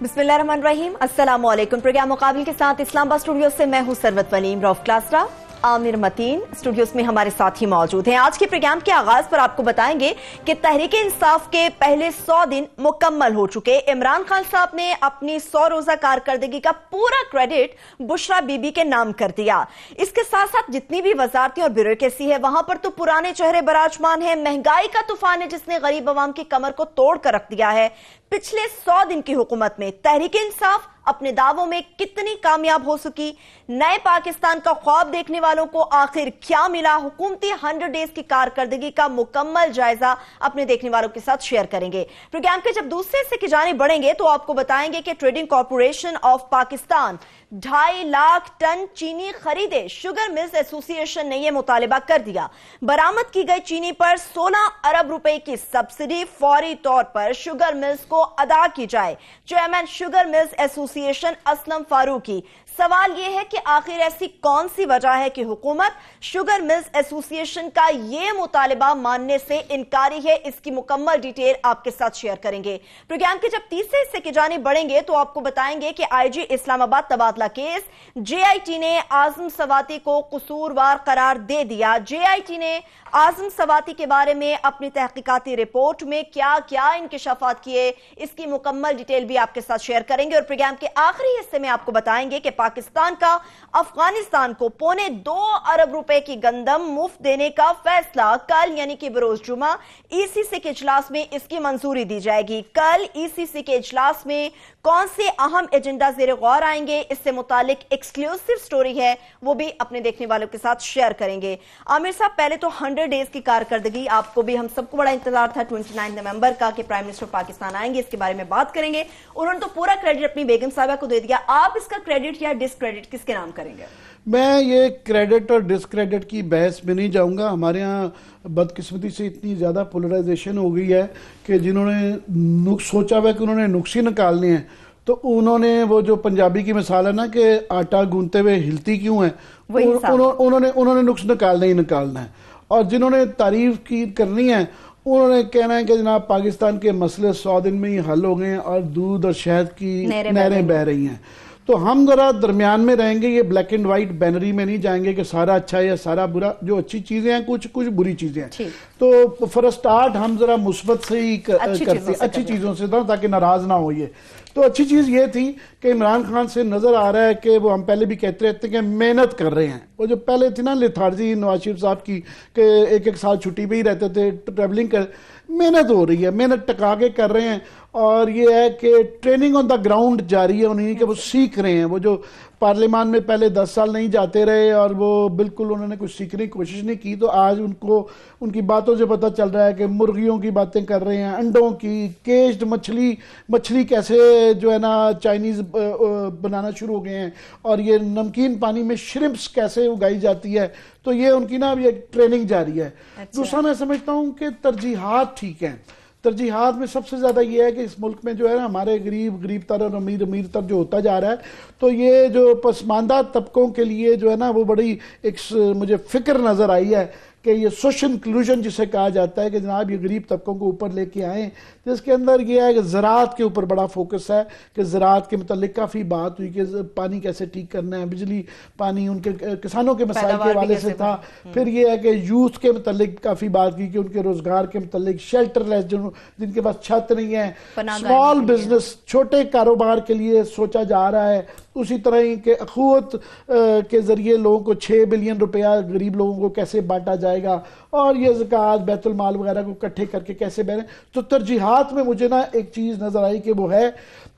बिस्मिल्लाहिर्रहमानिर्रहीम। अस्सलाम वालेकुम। प्रोग्राम मुकाबिल के साथ इस्लामाबाद स्टूडियो से मैं हूं सरवत वलीम। रौफ क्लासरा, आमिर मतीन स्टूडियोज में हमारे साथ ही मौजूद हैं। आज के प्रोग्राम के आगाज पर आपको बताएंगे कि तहरीक इंसाफ के पहले 100 दिन मुकम्मल हो चुके। इमरान खान साहब ने अपनी 100 रोजा कारकर्दगी का पूरा क्रेडिट बुशरा बीबी के नाम कर दिया। इसके साथ साथ जितनी भी वजारतें और ब्यूरोक्रेसी है वहां पर तो पुराने चेहरे बराजमान है। महंगाई का तूफान है जिसने गरीब अवाम की कमर को तोड़ कर रख दिया है। पिछले 100 दिन की हुकूमत में तहरीक इंसाफ अपने दावों में कितनी कामयाब हो सकी? नए पाकिस्तान का ख्वाब देखने वालों को आखिर क्या मिला? हुकूमती 100 डेज की कारकर्दगी का मुकम्मल जायजा अपने देखने वालों के साथ शेयर करेंगे। प्रोग्राम के जब दूसरे हिस्से की जानिब बढ़ेंगे तो आपको बताएंगे कि trading corporation of Pakistan 2.5 lakh ton चीनी खरीदे। शुगर मिल्स एसोसिएशन ने यह मुतालिबा कर दिया। बरामद की गई चीनी पर 16 अरब रुपए की सब्सिडी फौरी तौर पर शुगर मिल्स को अदा की जाए। Chairman sugar mills association Aslam Farooqui, सवाल यह है कि आखिर ऐसी कौन सी वजह है कि हुकूमत शुगर मिल्स एसोसिएशन का यह मुतालिबा मानने से इनकारी है? इसकी मुकम्मल डिटेल आपके साथ शेयर करेंगे। प्रोग्राम के जब तीसरे हिस्से की जानिब बढ़ेंगे तो आपको बताएंगे कि आईजी इस्लामाबाद तबादला केस, जेआईटी ने आजम सवाती को कसूरवार करार दे दिया। जेआईटी ने आजम सवाती के बारे में अपनी तहकीकाती रिपोर्ट में क्या क्या इंकशाफात किए, इसकी मुकम्मल डिटेल भी आपके साथ शेयर करेंगे। और प्रोग्राम के आखिरी हिस्से में आपको बताएंगे कि पाकिस्तान का अफगानिस्तान को 2.25 अरब रुपए की गंदम मुफ्त देने का फैसला कल यानी कि बरोज जुमा ईसीसी के इजलास में इसकी मंजूरी दी जाएगी। कल ईसीसी के इजलास में कौन से अहम एजेंडा ज़ेरे गौर आएंगे, इससे मुतालिक एक्सक्लूसिव स्टोरी है, वो भी अपने देखने वालों के साथ शेयर करेंगे। आमिर साहब, पहले तो 100 डेज की कारकर्दगी, आपको भी हम सबको बड़ा इंतजार था 29 नवंबर का कि प्राइम मिनिस्टर पाकिस्तान आएंगे, इसके बारे में बात करेंगे। उन्होंने तो पूरा क्रेडिट अपनी बेगम साहिबा को दे दिया। आप इसका क्रेडिट या डिसक्रेडिट किसके नाम करेंगे? मैं ये क्रेडिट और डिसक्रेडिट की बहस में नहीं जाऊंगा। हमारे यहाँ बदकिस्मती से इतनी ज़्यादा पोलराइजेशन हो गई है कि जिन्होंने सोचा हुआ कि उन्होंने नुक्स ही निकालने हैं तो उन्होंने वो जो पंजाबी की मिसाल है ना कि आटा गूंथते हुए हिलती क्यों है, उन्होंने नुक्स निकालना ही निकालना है। और जिन्होंने तारीफ की करनी है उन्होंने कहना है कि जनाब पाकिस्तान के मसले 100 दिन में ही हल हो गए हैं और दूध और शहद की नहरें बह रही हैं। तो हम जरा दरमियान में रहेंगे, ये ब्लैक एंड व्हाइट बैनरी में नहीं जाएंगे कि सारा अच्छा है या सारा बुरा। जो अच्छी चीजें हैं कुछ कुछ बुरी चीजें हैं। तो फॉर स्टार्ट हम जरा मुस्बत से ही करते हैं, अच्छी चीजों से ताकि नाराज ना हो। ये तो अच्छी चीज ये थी कि इमरान खान से नजर आ रहा है कि वो, हम पहले भी कहते रहते हैं कि मेहनत कर रहे हैं। वो जो पहले थी ना लेथार्जी नवाज शरीफ साहब की कि एक साल छुट्टी पे ही रहते थे, ट्रेवलिंग कर, मेहनत हो रही है, मेहनत टका के कर रहे हैं। और ये है कि ट्रेनिंग ऑन द ग्राउंड जारी है उन्हीं के, वो सीख रहे हैं। वो जो पार्लियामान में पहले 10 साल नहीं जाते रहे और वो बिल्कुल उन्होंने कुछ सीखने की कोशिश नहीं की, तो आज उनको उनकी बातों से पता चल रहा है कि मुर्गियों की बातें कर रहे हैं, अंडों की, केज्ड मछली कैसे जो है ना चाइनीज बनाना शुरू हो गए हैं, और ये नमकीन पानी में श्रिम्प्स कैसे उगाई जाती है। तो ये उनकी ना ये ट्रेनिंग जारी है। दूसरा मैं समझता हूँ कि तरजीहात ठीक हैं। तरजीहात में सबसे ज्यादा ये है कि इस मुल्क में जो है ना हमारे गरीब तर और अमीर तर जो होता जा रहा है, तो ये जो पसमानदा तबकों के लिए जो है ना वो बड़ी एक मुझे फिक्र नजर आई है कि ये सोशल इंक्लूजन जिसे कहा जाता है कि जनाब ये गरीब तबकों को ऊपर लेके आए। तो इसके अंदर ये है कि ज़राअत के ऊपर बड़ा फोकस है कि ज़राअत के मतलब काफ़ी बात हुई कि पानी कैसे ठीक करना है, बिजली पानी उनके किसानों के मसाइल के हवाले से था। फिर ये है कि यूथ के मतलब काफ़ी बात की कि उनके रोज़गार के मतलब शेल्टरलेस जिनके पास छत नहीं है, स्मॉल बिजनेस छोटे कारोबार के लिए सोचा जा रहा है। उसी तरह ही के अखुवत के जरिए लोगों को 6 बिलियन रुपया गरीब लोगों को कैसे बांटा जाएगा, और ये ज़कात बैतुल माल वगैरह को इकट्ठे करके कैसे बने। तो तरजीहात में मुझे ना एक चीज़ नज़र आई कि वो है।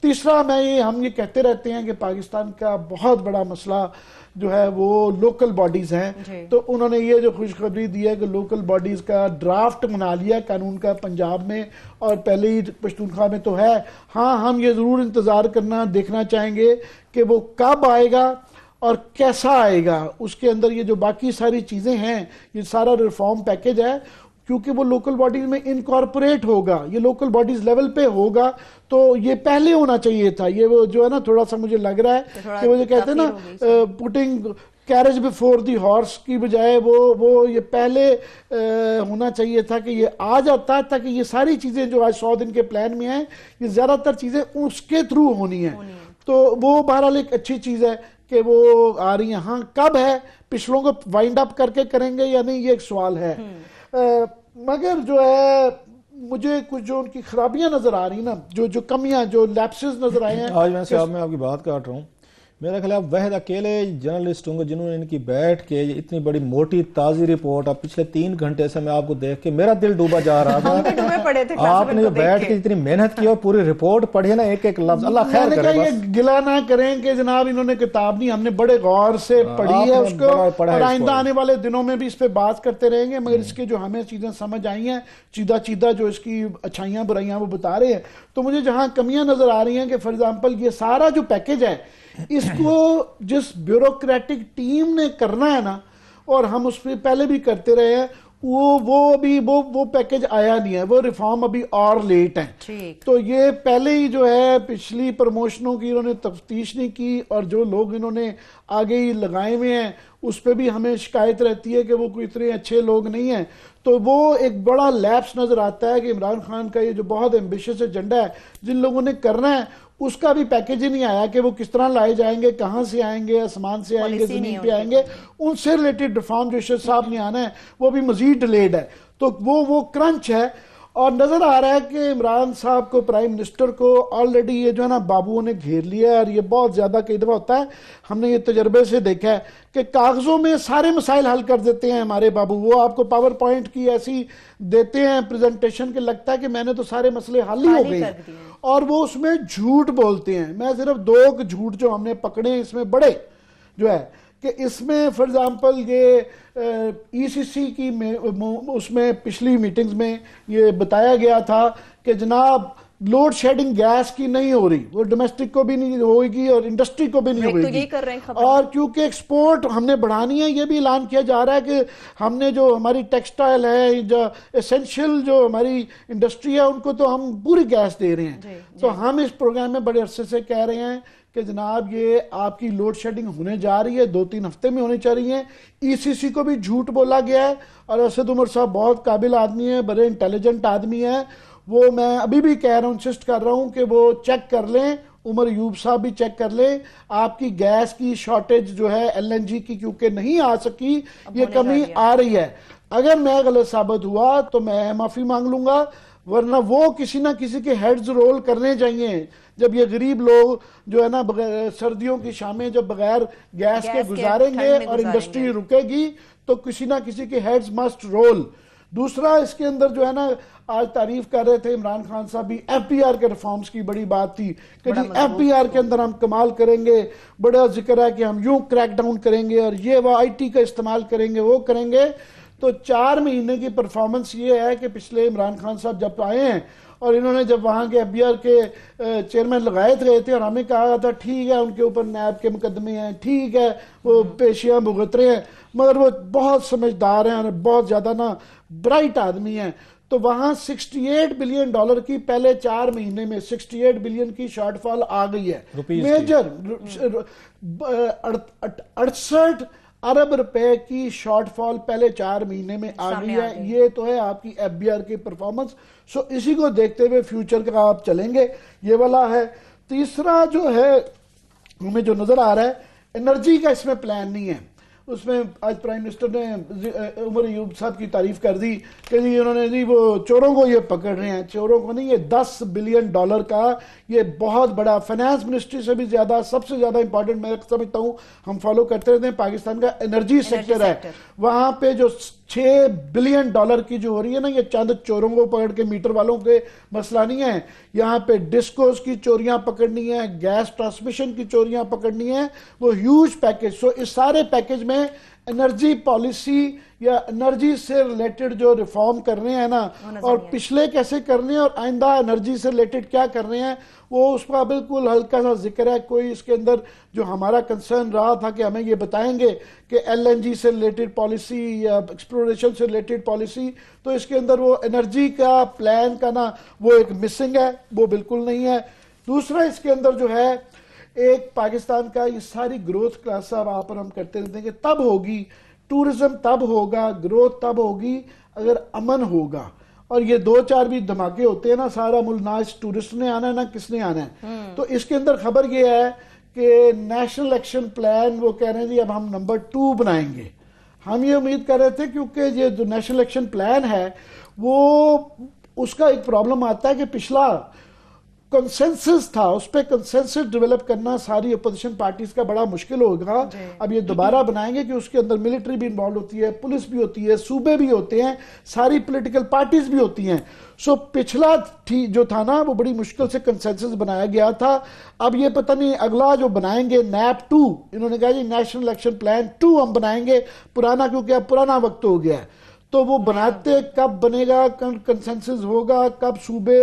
तीसरा हम ये कहते रहते हैं कि पाकिस्तान का बहुत बड़ा मसला जो है वो लोकल बॉडीज हैं। तो उन्होंने ये जो खुशखबरी दी है कि लोकल बॉडीज का ड्राफ्ट बना लिया कानून का पंजाब में, और पहले ही पश्तूनख्वा में तो है। हाँ, हम ये ज़रूर इंतज़ार करना देखना चाहेंगे कि वो कब आएगा और कैसा आएगा। उसके अंदर ये जो बाकी सारी चीज़ें हैं, ये सारा रिफॉर्म पैकेज है, क्योंकि वो लोकल बॉडीज में इनकॉर्पोरेट होगा, ये लोकल बॉडीज लेवल पे होगा। तो ये पहले होना चाहिए था। ये वो जो है ना थोड़ा सा मुझे लग रहा है कि वो जो कहते हैं ना putting carriage before the horse की बजाय वो ये पहले होना चाहिए था कि ये आ जाता, ताकि ये सारी चीजें जो आज 100 दिन के प्लान में हैं, ये ज्यादातर चीजें उसके थ्रू होनी है। तो वो बहरहाल एक अच्छी चीज है कि वो आ रही है। हाँ, कब है, पिछलों को वाइंड अप करके करेंगे या नहीं, ये एक सवाल है। मगर जो है मुझे कुछ जो उनकी खराबियां नजर आ रही ना, जो कमियां, जो लैप्सेस नजर आए हैं। आज मैं साहब मैं आपकी बात काट रहा हूँ, मेरा ख्याल वह अकेले जर्नलिस्ट होंगे जिन्होंने इनकी बैठ के इतनी बड़ी मोटी ताजी रिपोर्ट, अब पिछले 3 घंटे से मैं आपको देख के मेरा दिल डूबा जा रहा था। आपने जो बैठ के इतनी मेहनत की और पूरी रिपोर्ट पढ़ी ना, एक एक लफ्ज, अल्लाह खैर करे। ये गिला ना करें कि जनाब इन्होंने किताब नहीं, हमने बड़े गौर से पढ़ी है उसको, और आइंदा आने वाले दिनों में भी इस पे बात करते रहेंगे। मगर इसके जो हमें चीजें समझ आई हैं, चीदा चीदा जो इसकी अच्छाइयां बुराइयां वो बता रहे हैं, तो मुझे जहां कमियां नजर आ रही हैं कि फॉर एग्जाम्पल ये सारा जो पैकेज है, इसको जिस ब्यूरोक्रेटिक टीम ने करना है ना, और हम उस पर पहले भी करते रहे हैं, वो पैकेज आया नहीं है, वो रिफॉर्म अभी और लेट है। तो ये पहले ही जो है पिछली प्रमोशनों की इन्होंने तफ्तीश नहीं की, और जो लोग इन्होंने आगे ही लगाए हुए हैं उस पर भी हमें शिकायत रहती है कि वो कोई इतने अच्छे लोग नहीं हैं। तो वो एक बड़ा लैप्स नजर आता है कि इमरान खान का ये जो बहुत एम्बिशियस एजेंडा है, जिन लोगों ने करना है, उसका भी पैकेज ही नहीं आया कि वो किस तरह लाए जाएंगे, कहां से आएंगे, आसमान से आएंगे, जमीन पे आएंगे, उनसे रिलेटेड रिफॉर्म जो शेख साहब ने आना है वो भी मजीद डिलेड है। तो वो क्रंच है। और नजर आ रहा है कि इमरान साहब को, प्राइम मिनिस्टर को ऑलरेडी ये जो है ना बाबुओं ने घेर लिया है। और ये बहुत ज्यादा कई दफा होता है, हमने ये तजर्बे से देखा है कि कागजों में सारे मसाइल हल कर देते हैं हमारे बाबू। वो आपको पावर पॉइंट की ऐसी देते हैं प्रेजेंटेशन के लगता है कि मैंने तो सारे मसले हल ही हो गए हैं, और वो उसमें झूठ बोलते हैं। मैं सिर्फ 2 झूठ जो हमने पकड़े इसमें बड़े जो है कि इसमें फॉर एग्जांपल ये ईसीसी की उसमें पिछली मीटिंग्स में ये बताया गया था कि जनाब लोड शेडिंग गैस की नहीं हो रही, वो डोमेस्टिक को भी नहीं होगी और इंडस्ट्री को भी नहीं होगी। तो यही कर रहे हैं और क्योंकि एक्सपोर्ट हमने बढ़ानी है, ये भी ऐलान किया जा रहा है कि हमने जो हमारी टेक्सटाइल है, जो एसेंशियल जो हमारी इंडस्ट्री है, उनको तो हम पूरी गैस दे रहे हैं। तो हम इस प्रोग्राम में बड़े अरसे से कह रहे हैं कि जनाब ये आपकी लोड शेडिंग होने जा रही है, 2-3 हफ्ते में होनी चाहिए। ईसीसी को भी झूठ बोला गया है, और असद उमर साहब बहुत काबिल आदमी है, बड़े इंटेलिजेंट आदमी है। वो मैं अभी भी कह रहा हूं, इंसिस्ट कर रहा हूं कि वो चेक कर लें, उमर यूब साहब भी चेक कर लें, आपकी गैस की शॉर्टेज जो है एलएनजी की क्योंकि नहीं आ सकी, ये कमी आ रही है। अगर मैं गलत साबित हुआ तो मैं माफी मांग लूंगा, वरना वो किसी ना किसी के हेड्स रोल करने चाहिए। जब ये गरीब लोग जो है ना सर्दियों की शामें जब बगैर गैस के गुजारेंगे और इंडस्ट्री रुकेगी, तो किसी ना किसी के हेड्स मस्ट रोल। दूसरा, इसके अंदर जो है ना आज तारीफ कर रहे थे इमरान खान साहब भी, एफबीआर के रिफॉर्म्स की बड़ी बात थी कि जी एफबीआर के अंदर हम कमाल करेंगे, बड़ा जिक्र है कि हम यूं क्रैक डाउन करेंगे और ये वो आईटी का इस्तेमाल करेंगे, वो करेंगे। तो 4 महीने की परफॉर्मेंस ये है कि पिछले इमरान खान साहब जब आए हैं और इन्होंने जब वहां के एफबीआर के चेयरमैन लगाए थे और हमें कहा था ठीक है उनके ऊपर नैब के मुकदमे हैं, ठीक है वो पेशियां भुगत रहे हैं, मगर वो बहुत समझदार हैं और बहुत ज्यादा ना ब्राइट आदमी हैं। तो वहां $68 बिलियन की पहले 4 महीने में 68 बिलियन की शॉर्टफॉल आ गई है। मेजर 68 अरब रुपए की शॉर्टफॉल पहले 4 महीने में आ गई है। ये तो है आपकी एफबीआर की परफॉर्मेंस। सो इसी को देखते हुए फ्यूचर का आप चलेंगे, ये वाला है। तीसरा जो है हमें जो नजर आ रहा है, एनर्जी का इसमें प्लान नहीं है। उसमें आज प्राइम मिनिस्टर ने उमर यूब साहब की तारीफ कर दी कि जी उन्होंने जी वो चोरों को ये पकड़ रहे हैं, चोरों को नहीं, ये $10 बिलियन का ये बहुत बड़ा, फाइनेंस मिनिस्ट्री से भी ज्यादा, सबसे ज्यादा इंपॉर्टेंट मैं समझता हूं, हम फॉलो करते रहते हैं, पाकिस्तान का एनर्जी सेक्टर है। वहां पे जो $6 बिलियन की जो हो रही है ना, ये चंद चोरों को पकड़ के मीटर वालों के मसला नहीं है। यहाँ पे डिस्कोस की चोरियां पकड़नी है, गैस ट्रांसमिशन की चोरियां पकड़नी है, वो ह्यूज पैकेज। सो इस सारे पैकेज में एनर्जी पॉलिसी या एनर्जी से रिलेटेड जो रिफॉर्म करने हैं ना, और पिछले कैसे करने हैं और आइंदा एनर्जी से रिलेटेड क्या करने हैं, वो उसका बिल्कुल हल्का सा जिक्र है। कोई इसके अंदर जो हमारा कंसर्न रहा था कि हमें ये बताएंगे कि एलएनजी से रिलेटेड पॉलिसी या एक्सप्लोरेशन से रिलेटेड पॉलिसी, तो इसके अंदर वो एनर्जी का प्लान का ना वो एक मिसिंग है, वो बिल्कुल नहीं है। दूसरा इसके अंदर जो है एक पाकिस्तान का ये सारी ग्रोथ क्लास साहब आप और हम करते रहते हैं कि तब होगी टूरिज्म, तब होगा ग्रोथ, तब होगी अगर अमन होगा। और ये 2-4 भी धमाके होते हैं ना, सारा मुल्क ना इस टूरिस्ट ने आना है ना किसने आना है। तो इसके अंदर खबर ये है कि नेशनल एक्शन प्लान वो कह रहे हैं जी अब हम नंबर 2 बनाएंगे। हम ये उम्मीद कर रहे थे क्योंकि ये जो नेशनल एक्शन प्लान है वो उसका एक प्रॉब्लम आता है कि पिछला कंसेंसस था, उस पर कंसेंसस डेवलप करना सारी अपोजिशन पार्टीज का बड़ा मुश्किल होगा। अब ये दोबारा बनाएंगे कि उसके अंदर मिलिट्री भी इन्वॉल्व होती है, पुलिस भी होती है, सूबे भी होते हैं, सारी पॉलिटिकल पार्टीज भी होती हैं। सो पिछला जो था ना वो बड़ी मुश्किल से कंसेंसस बनाया गया था। अब ये पता नहीं अगला जो बनाएंगे NAP 2, इन्होंने कहा जी नेशनल एक्शन प्लान 2 हम बनाएंगे, पुराना क्योंकि अब पुराना वक्त हो गया है। तो वो बनाते कब बनेगा, कंसेंसस होगा, कब सूबे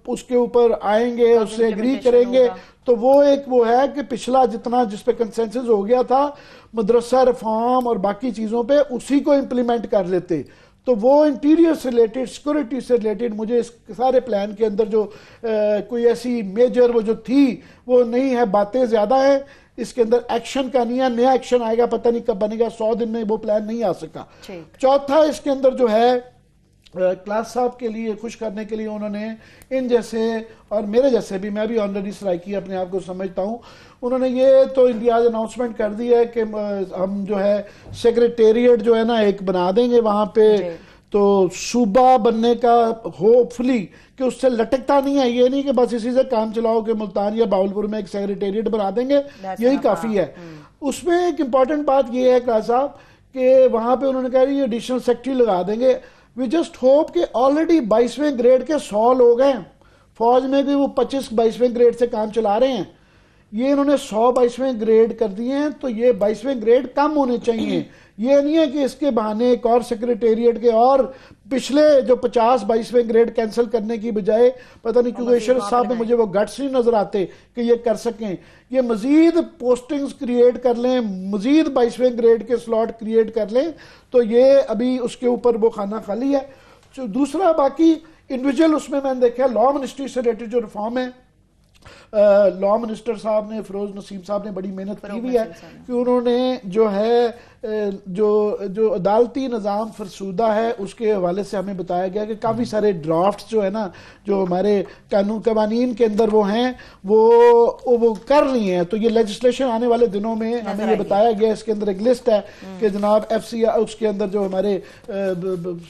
उसके ऊपर आएंगे, उससे एग्री करेंगे। तो वो एक वो है कि पिछला जितना जिस पे कंसेंसस हो गया था मदरसा रिफॉर्म और बाकी चीजों पे, उसी को इंप्लीमेंट कर लेते। तो वो इंटीरियर से रिलेटेड, सिक्योरिटी से रिलेटेड मुझे इस सारे प्लान के अंदर जो कोई ऐसी मेजर वो जो थी वो नहीं है, बातें ज्यादा है इसके अंदर, एक्शन का नहीं है। नया एक्शन आएगा पता नहीं कब बनेगा, 100 दिन में वो प्लान नहीं आ सका। चौथा इसके अंदर जो है क्लास साहब के लिए खुश करने के लिए उन्होंने इन जैसे और मेरे जैसे भी, मैं भी ऑनरेडी सराइकी अपने आप को समझता हूं, उन्होंने ये तो इंडिया अनाउंसमेंट कर दी है कि हम जो है सेक्रेटेरिएट जो है ना एक बना देंगे वहां पे। तो सूबा बनने का होपफुली कि उससे लटकता नहीं है, ये नहीं कि बस इसी से काम चलाओ कि मुल्तान या बावलपुर में एक सेक्रेटेरिएट बना देंगे यही काफी है। उसमें एक इंपॉर्टेंट बात ये है क्लास साहब कि वहां पे उन्होंने कहा ये एडिशनल सेक्रेटरी लगा देंगे। वी जस्ट होप कि ऑलरेडी 22वें ग्रेड के 100 लोग हैं फौज में भी, वो 25 22वें ग्रेड से काम चला रहे हैं। ये इन्होंने 100 22वें ग्रेड कर दिए हैं, तो ये 22वें ग्रेड कम होने चाहिए। ये नहीं है कि इसके बहाने एक और सेक्रेटेरिएट के और पिछले जो 50 22वें ग्रेड कैंसिल करने की बजाय पता नहीं क्योंकि शरद साहब में मुझे वो गट्स नहीं नजर आते कि ये कर सकें। ये मजीद पोस्टिंग्स क्रिएट कर लें, मजीद 22वें ग्रेड के स्लॉट क्रिएट कर लें, तो ये अभी उसके ऊपर वो खाना खाली है। जो दूसरा बाकी इंडिविजुअल उसमें मैंने देखा लॉ मिनिस्ट्री से रिलेटेड जो रिफॉर्म है, लॉ मिनिस्टर साहब ने, फिरोज नसीम साहब ने बड़ी मेहनत की हुई है कि उन्होंने जो है जो अदालती निज़ाम फरसूदा है उसके हवाले से हमें बताया गया कि काफ़ी सारे ड्राफ्ट जो है ना जो हमारे कानून कवानीन के अंदर वो हैं वो कर रही हैं। तो ये लेजिस्लेशन आने वाले दिनों में हमें ये बताया गया, इसके अंदर एक लिस्ट है कि जनाब FCI उसके अंदर जो हमारे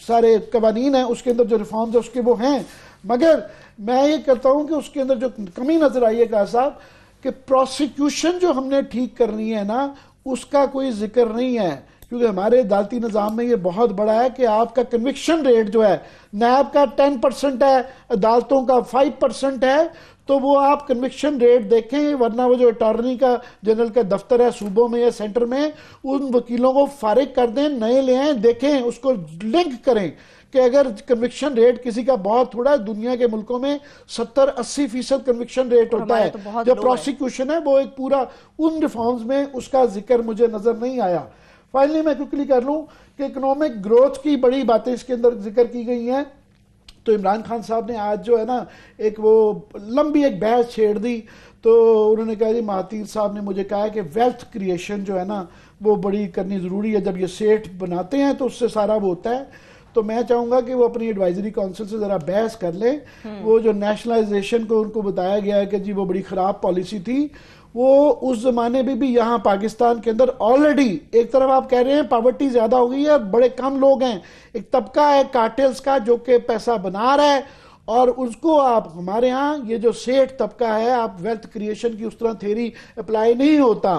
सारे कवानीन हैं उसके अंदर जो रिफॉर्म्स है उसके वो हैं। मगर मैं ये कहता हूं कि उसके अंदर जो कमी नजर आई है का साहब कि प्रोसिक्यूशन जो हमने ठीक करनी है ना उसका कोई जिक्र नहीं है, क्योंकि हमारे अदालती निज़ाम में ये बहुत बड़ा है कि आपका कन्विक्शन रेट जो है नैब का 10% है, अदालतों का 5% है। तो वो आप कन्विक्शन रेट देखें, वरना वो जो अटॉर्नी का जनरल का दफ्तर है सूबों में या सेंटर में, उन वकीलों को फारिग कर दें, नए ले आए, देखें, उसको लिंक करें कि अगर कन्विक्शन रेट किसी का बहुत थोड़ा है, दुनिया के मुल्कों में 70-80% कन्विक्शन रेट होता है, तो जो प्रोसिक्यूशन है वो एक पूरा उन रिफॉर्म्स में उसका जिक्र मुझे नजर नहीं आया। फाइनली मैं क्विकली कर लूं कि इकोनॉमिक ग्रोथ की बड़ी बातें इसके अंदर जिक्र की गई हैं। तो इमरान खान साहब ने आज जो है ना एक वो लंबी एक बहस छेड़ दी, तो उन्होंने कहा जी महातीर साहब ने मुझे कहा कि वेल्थ क्रिएशन जो है ना वो बड़ी करनी जरूरी है, जब ये सेठ बनाते हैं तो उससे सारा वो होता है। तो मैं चाहूंगा कि वो अपनी एडवाइजरी काउंसिल से जरा बहस कर लें। वो जो नेशनलाइजेशन को उनको बताया गया है कि जी वो बड़ी खराब पॉलिसी थी, वो उस जमाने में भी यहाँ पाकिस्तान के अंदर ऑलरेडी एक तरफ आप कह रहे हैं पॉवर्टी ज्यादा हो गई है, बड़े कम लोग हैं, एक तबका है कार्टेल्स का जो कि पैसा बना रहा है, और उसको आप हमारे यहाँ ये जो सेठ तबका है, आप वेल्थ क्रिएशन की उस तरह थ्योरी अप्लाई नहीं होता,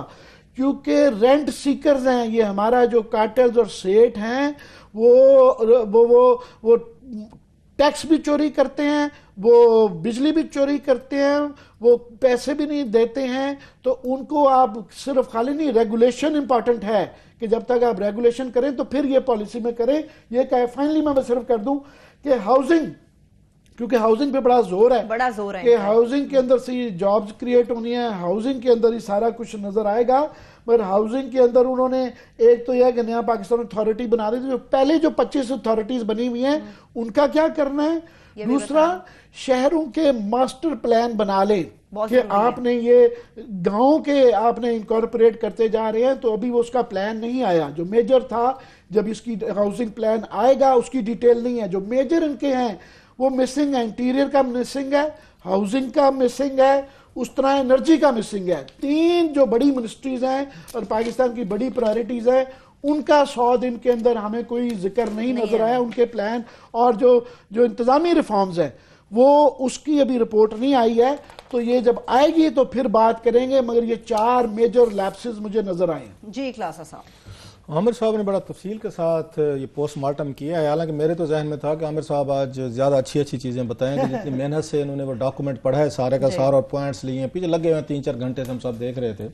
क्योंकि रेंट सीकर्स हैं ये हमारा जो कार्टेल्स और सेठ हैं, वो टैक्स भी चोरी करते हैं, वो बिजली भी चोरी करते हैं, वो पैसे भी नहीं देते हैं। तो उनको आप सिर्फ खाली नहीं, रेगुलेशन इंपॉर्टेंट है कि जब तक आप रेगुलेशन करें तो फिर ये पॉलिसी में करें। ये कहे फाइनली मैं सिर्फ कर दूं कि हाउसिंग, क्योंकि हाउसिंग पे बड़ा जोर है कि हाउसिंग के अंदर से जॉब्स क्रिएट होनी है, हाउसिंग के अंदर ही सारा कुछ नजर आएगा। पर हाउसिंग के अंदर उन्होंने एक तो यह कि नया पाकिस्तान अथॉरिटी बना रही थी, जो पहले जो 25 अथॉरिटीज बनी हुई हैं उनका क्या करना है। दूसरा, शहरों के मास्टर प्लान बना लें, बहुत कि जरूरी है। आपने ये गांव के आपने इनकॉर्पोरेट करते जा रहे हैं, तो अभी वो उसका प्लान नहीं आया जो मेजर था। जब इसकी हाउसिंग प्लान आएगा उसकी डिटेल नहीं है। जो मेजर इनके हैं वो मिसिंग है, इंटीरियर का मिसिंग है, हाउसिंग का मिसिंग है, उस तरह एनर्जी का मिसिंग है। 3 जो बड़ी मिनिस्ट्रीज हैं और पाकिस्तान की बड़ी प्रायोरिटीज है, उनका 100 दिन के अंदर हमें कोई जिक्र नहीं नजर आया उनके प्लान। और जो इंतजामी रिफॉर्म्स हैं वो उसकी अभी रिपोर्ट नहीं आई है, तो ये जब आएगी तो फिर बात करेंगे। मगर ये 4 मेजर लैप्सेस मुझे नजर आए। जी खलासा साहब, आमिर साहब ने बड़ा तफसील के साथ ये पोस्टमार्टम किया है। हालांकि मेरे तो जहन में था कि आमिर साहब आज ज़्यादा अच्छी अच्छी चीज़ें बताएंगे, जितनी मेहनत से इन्होंने वो डॉक्यूमेंट पढ़ा है सारे का सारा और पॉइंट्स लिए हैं, पीछे लगे हुए 3-4 घंटे से हम सब देख रहे थे।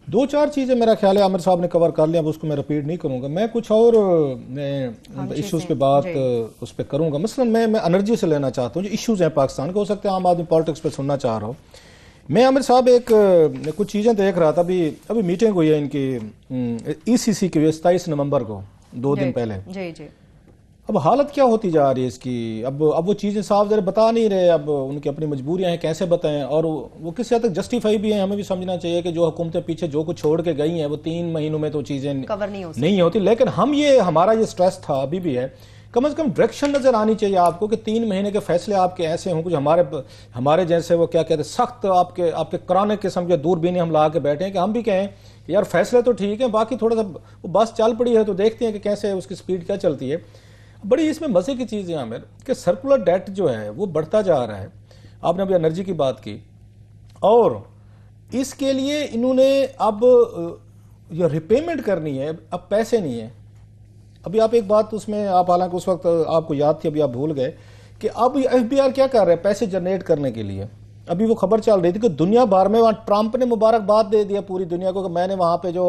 2-4 चीज़ें मेरा ख्याल है आमिर साहब ने कवर कर लिया, अब उसको मैं रिपीट नहीं करूँगा। मैं कुछ और इश्यूज़ पे बात उस पर करूँगा। मसलन मैं एनर्जी से लेना चाहता हूँ जो इश्यूज़ हैं पाकिस्तान के, हो सकता है आम आदमी पॉलिटिक्स पे सुनना चाह रहा हो। मैं आमिर साहब कुछ चीज़ें देख रहा था, अभी मीटिंग हुई है इनकी ECC की 27 नवंबर को, 2 दिन पहले। जी जी। अब हालत क्या होती जा रही है इसकी? अब वो चीज़ें साफ जरा बता नहीं रहे। अब उनकी अपनी मजबूरियां हैं, कैसे बताएं? और वो किस हद तक जस्टिफाई भी है। हमें भी समझना चाहिए कि जो हुकूमतें पीछे जो कुछ छोड़ के गई हैं वो 3 महीनों में तो चीज़ें कवर नहीं होती। लेकिन हमारा ये स्ट्रेस था, अभी भी है, कम से कम डायरेक्शन नजर आनी चाहिए आपको कि 3 महीने के फैसले आपके ऐसे हों। कुछ हमारे जैसे वो क्या कहते हैं सख्त आपके कराने किस्म के दूरबीनें हम ला के बैठे हैं कि हम भी कहें कि यार फैसले तो ठीक है, बाकी थोड़ा सा वो बस चल पड़ी है तो देखते हैं कि कैसे उसकी स्पीड क्या चलती है। बड़ी इसमें मजे की चीज़ है आमिर कि सर्कुलर डेट जो है वो बढ़ता जा रहा है। आपने अभी एनर्जी की बात की, और इसके लिए इन्होंने अब ये रिपेमेंट करनी है, अब पैसे नहीं है। अभी आप एक बात उसमें आप, हालांकि उस वक्त आपको याद थी, अभी आप भूल गए कि अब FBR क्या कर रहे हैं पैसे जनरेट करने के लिए। अभी वो खबर चल रही थी कि दुनिया भर में वहां ट्रंप ने मुबारकबाद दे दिया पूरी दुनिया को कि मैंने वहां पे जो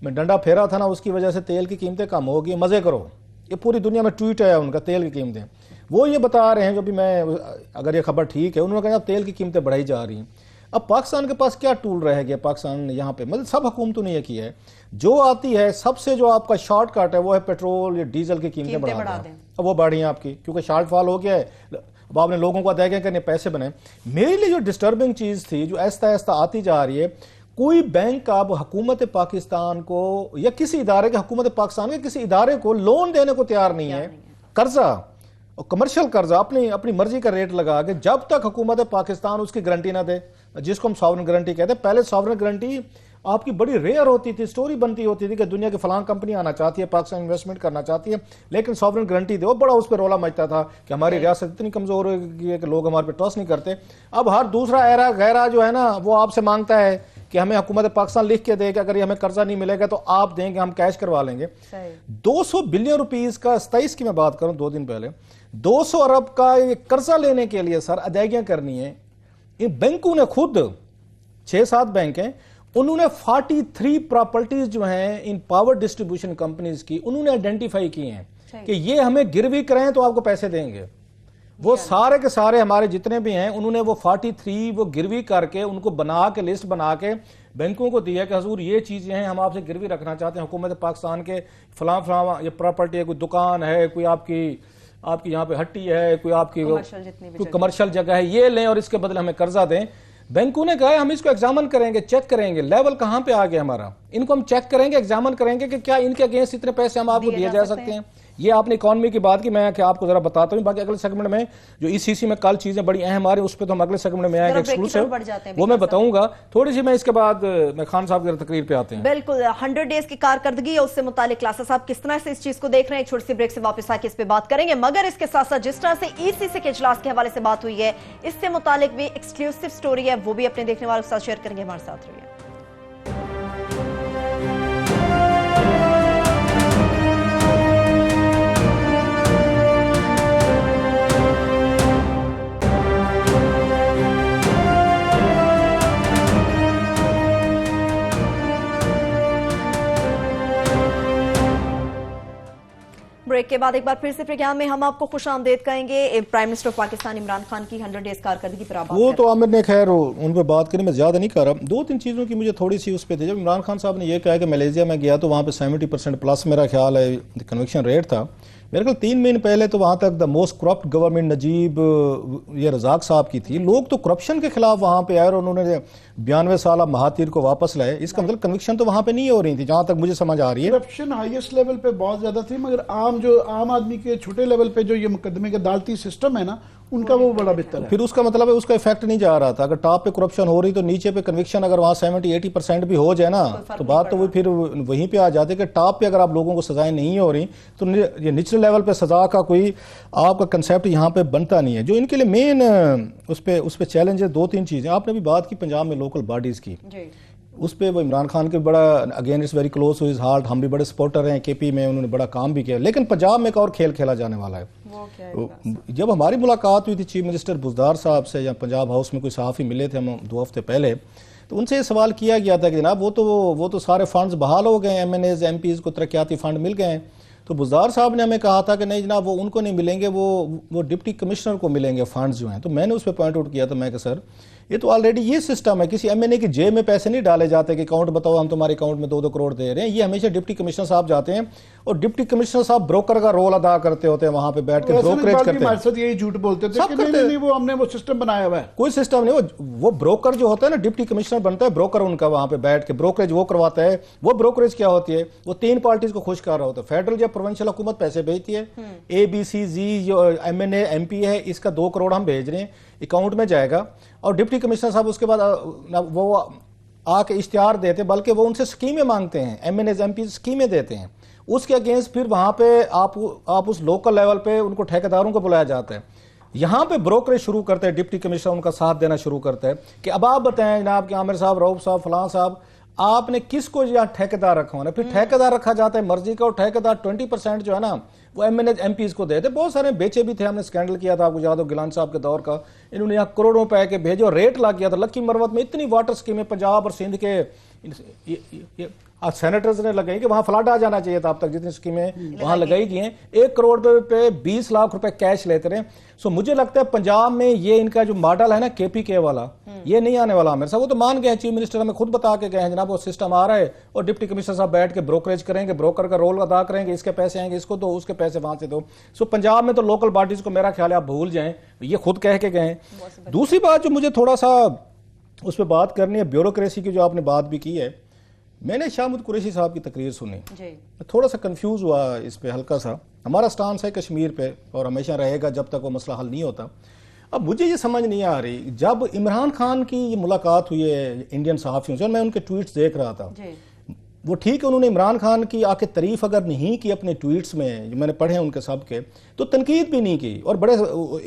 मैं डंडा फेरा था ना उसकी वजह से तेल की कीमतें कम हो गई, मजे करो। ये पूरी दुनिया में ट्वीट है उनका, तेल की कीमतें वो ये बता रहे हैं। जो भी मैं, अगर ये खबर ठीक है, उन्होंने कहा तेल की कीमतें बढ़ाई जा रही हैं। अब पाकिस्तान के पास क्या टूल रह गया? पाकिस्तान ने यहाँ पे मतलब सब हुकूमतों ने ये किया है, जो आती है सबसे जो आपका शॉर्टकट है वो है पेट्रोल या डीजल की कीमतें बढ़ा दें। अब वो बढ़ी हैं आपकी, क्योंकि शॉर्टफॉल हो गया है। अब आपने लोगों को अदा करने पैसे बने। मेरे लिए जो डिस्टर्बिंग चीज थी जो ऐसा ऐसा आती जा रही है, कोई बैंक अब हुकूमत पाकिस्तान को या किसी इदारे के, हुकूमत पाकिस्तान के किसी इदारे को लोन देने को तैयार नहीं है। कर्जा और कमर्शियल कर्जा अपनी मर्जी का रेट लगा के, जब तक हुकूमत पाकिस्तान उसकी गारंटी ना दे, जिसको हम सॉवरेन गारंटी कहते हैं। पहले सॉवरेन गारंटी आपकी बड़ी रेयर होती थी, स्टोरी बनती होती थी कि दुनिया की फलां कंपनी आना चाहती है, पाकिस्तान इन्वेस्टमेंट करना चाहती है, लेकिन सॉवरेन गारंटी दो, बड़ा उस पर रोला मचता था कि हमारी रियासत इतनी कमजोर हो गई है कि लोग हमारे पे ट्रस्ट नहीं करते। अब हर दूसरा एरा गैरा जो है ना वो आपसे मांगता है कि हमें हुकूमत पाकिस्तान लिख के दे कि अगर हमें कर्जा नहीं मिलेगा तो आप देंगे, हम कैश करवा लेंगे। 200 बिलियन रुपीज का, 27 की मैं बात करूं 2 दिन पहले, 200 अरब का ये कर्जा लेने के लिए सर अदायगियां करनी है। इन बैंकों ने खुद 6-7 बैंक हैं, उन्होंने 43 प्रॉपर्टीज जो हैं इन पावर डिस्ट्रीब्यूशन कंपनीज की उन्होंने आइडेंटिफाई की हैं कि ये हमें गिरवी करें तो आपको पैसे देंगे। वो सारे के सारे हमारे जितने भी हैं उन्होंने वो 43 वो गिरवी करके उनको बना के लिस्ट बना के बैंकों को दिया कि हजूर ये चीजें हैं, हम आपसे गिरवी रखना चाहते हैं। हुकूमत पाकिस्तान के फलां फलां ये प्रॉपर्टी है, कोई दुकान है, कोई आपकी यहाँ पे हट्टी है, कोई आपकी कोई कमर्शियल जगह है, ये लें और इसके बदले हमें कर्जा दें। बैंकों ने कहा हम इसको एग्जामिन करेंगे, चेक करेंगे लेवल कहां पे आ गया हमारा, इनको हम चेक करेंगे, एग्जामिन करेंगे कि क्या इनके अगेंस्ट इतने पैसे हम आपको दिए जा सकते हैं। ये आपने इकोनॉमी की बात की, मैं क्या आपको जरा बताता हूं। बाकी अगले सेगमेंट में जो ECC में कल चीजें बड़ी अहम आ रही है उस पर तो हम अगले सेगमेंट में आएंगे एक्सक्लूसिव, वो मैं बताऊंगा थोड़ी सी। मैं इसके बाद मैं खान साहब की तकरीर पे आते हैं। बिल्कुल 100 डेज की कारकर्दगी है उससे मुतालिक क्लासा साहब किस तरह से इस चीज को देख रहे हैं, एक छोटी सी ब्रेक से वापस आके इस पे बात करेंगे। मगर इसके साथ साथ जिस तरह से ECC के इजलास के हवाले से बात हुई है, इससे मुतालिक भी एक्सक्लूसिव स्टोरी है, वो भी अपने देखने वालों के साथ शेयर करेंगे। हमारे साथ रहिए। ब्रेक के बाद एक बार फिर से प्रोग्राम में हम आपको खुशामदीद कहेंगे। Prime minister of Pakistan Imran Khan की 100 डेज कारकर्दगी पर वो तो आमिर ने खैर उन पर बात करी, मैं ज्यादा नहीं कर रहा। 2-3 चीजों की मुझे थोड़ी सी उस पर थी। जब इमरान खान साहब ने यह कहा कि मलेशिया में गया तो वहां पे 70% प्लस मेरा ख्याल है कन्विक्शन रेट था, मेरे ख्याल 3 महीने पहले तो वहां तक the most corrupt government Najib ये रजाक साहब की थी। लोग तो करप्शन के खिलाफ वहां पे आए और उन्होंने 92 साल महातीर को वापस लाए। इसका मतलब कन्विक्शन तो वहां पे नहीं हो रही थी, जहां तक मुझे समझ आ रही है। करप्शन हाईएस्ट लेवल पे बहुत ज्यादा थी, मगर आम आदमी के छोटे लेवल पे जो ये मुकदमे के अदालती सिस्टम है ना, उनका वो बड़ा बेहतर है। फिर उसका मतलब है उसका इफेक्ट नहीं जा रहा था। अगर टॉप पे करप्शन हो रही तो नीचे पे कन्विक्शन अगर वहां 70-80% भी हो जाए ना, तो बात तो वो फिर वहीं पे आ जाती है कि टॉप पे अगर आप लोगों को सजाएं नहीं हो रही तो ये निचले लेवल पे सजा का कोई आपका कंसेप्ट यहाँ पे बनता नहीं है। जो इनके लिए मेन उस पे चैलेंज है 2-3 चीजें। आपने भी बात की पंजाब में लोकल बॉडीज की, उस पर वो इमरान खान के बड़ा again it's very close to his heart, हम भी बड़े सपोर्टर हैं केपी में, उन्होंने बड़ा काम भी किया। लेकिन पंजाब में एक और खेल खेला जाने वाला है। वो क्या है? जब हमारी मुलाकात हुई थी चीफ मिनिस्टर बुज़दार साहब से, या पंजाब हाउस में कोई सहाफ़ी मिले थे हम 2 हफ्ते पहले, तो उनसे ये सवाल किया गया था कि जनाब वो तो सारे फंड्स बहाल हो गए, MNAs MPs को तरक्याती फंड मिल गए हैं। तो बुज़दार साहब ने हमें कहा था कि नहीं जनाब, वो उनको नहीं मिलेंगे, वो डिप्टी कमिश्नर को मिलेंगे फंड्स जो हैं। तो मैंने उस पर पॉइंट आउट किया था, मैं कि सर ये तो ऑलरेडी ये सिस्टम है, किसी MNA की जेब में पैसे नहीं डाले जाते कि अकाउंट बताओ हम तुम्हारे अकाउंट में 2-2 करोड़ दे रहे हैं। ये हमेशा डिप्टी कमिश्नर साहब जाते हैं और डिप्टी कमिश्नर साहब ब्रोकर का रोल अदा करते होते हैं, वहां पे बैठ के ब्रोकरेज करते हैं। हमारे साथ यही झूठ बोलते थे कि नहीं, वो हमने वो सिस्टम बनाया हुआ है। कोई सिस्टम नहीं, वो ब्रोकर जो होता है ना, डिप्टी कमिश्नर बनता है ब्रोकर, उनका वहां पे बैठ के ब्रोकरेज वो करवाता है। वो ब्रोकरेज क्या होती है? वो 3 पार्टीज को खुश कर रहा होता है। फेडरल या प्रोविंशियल हुकूमत पैसे भेजती है, ABCG जो MNA MP है, इसका 2 करोड़ हम भेज रहे हैं, अकाउंट में जाएगा। और डिप्टी कमिश्नर साहब उसके बाद वो आके इश्तिहार देते, बल्कि वो उनसे स्कीमें मांगते हैं, MNAs MPs स्कीमें देते हैं। उसके अगेंस्ट फिर वहां पे आप उस लोकल लेवल पे उनको ठेकेदारों को बुलाया जाता है। यहां पे ब्रोकरेज शुरू करते हैं, डिप्टी कमिश्नर उनका साथ देना शुरू करता है कि अब आप बताएं जनाब कि आमिर साहब, रऊफ साहब, फलां साहब, आपने किसको यहाँ ठेकेदार रखा होना? फिर ठेकेदार रखा जाता है मर्जी का, और ठेकेदार 20% जो है ना वो MNAs MPs को देते। बहुत सारे बेचे भी थे, हमने स्कैंडल किया था, आपको याद हो गिलान साहब के दौर का। इन्होंने यहाँ करोड़ों रुपए के भेजे और रेट लग गया था। लक्की मरवत में इतनी वाटर स्कीमें पंजाब और सिंध के सेनेटर्स ने लगाई कि वहां फ्लड आ जाना चाहिए था। अब तक जितनी स्कीमें वहां लगाई गई हैं, 1 करोड़ पे 20 लाख रुपए कैश लेते रहे। सो मुझे लगता है पंजाब में ये इनका जो मॉडल है ना KPK वाला, ये नहीं आने वाला। मेरे साहब वो तो मान गए, चीफ मिनिस्टर हमें खुद बता के गए हैं जनाब वो सिस्टम आ रहा है और डिप्टी कमिश्नर साहब बैठ के ब्रोकरेज करेंगे, ब्रोकर का रोल अदा करेंगे, इसके पैसे आएंगे, इसको दो, उसके पैसे वहां से दो। सो पंजाब में तो लोकल बॉडीज को मेरा ख्याल है आप भूल जाएं, ये खुद कह के गए। दूसरी बात जो मुझे थोड़ा सा उस पर बात करनी है, ब्यूरोक्रेसी की जो आपने बात भी की है। मैंने शाहमुद कुरैशी साहब की तकरीर सुनी, मैं थोड़ा सा कंफ्यूज हुआ इस पे हल्का सा। हमारा स्टांस है कश्मीर पे और हमेशा रहेगा जब तक वो मसला हल नहीं होता। अब मुझे ये समझ नहीं आ रही, जब इमरान खान की ये मुलाकात हुई है इंडियन सहाफ़ियों से, और मैं उनके ट्वीट्स देख रहा था, वो ठीक है उन्होंने इमरान खान की आके तारीफ अगर नहीं की अपने ट्वीट्स में, जो मैंने पढ़े हैं उनके सब के, तो तनकीद भी नहीं की। और बड़े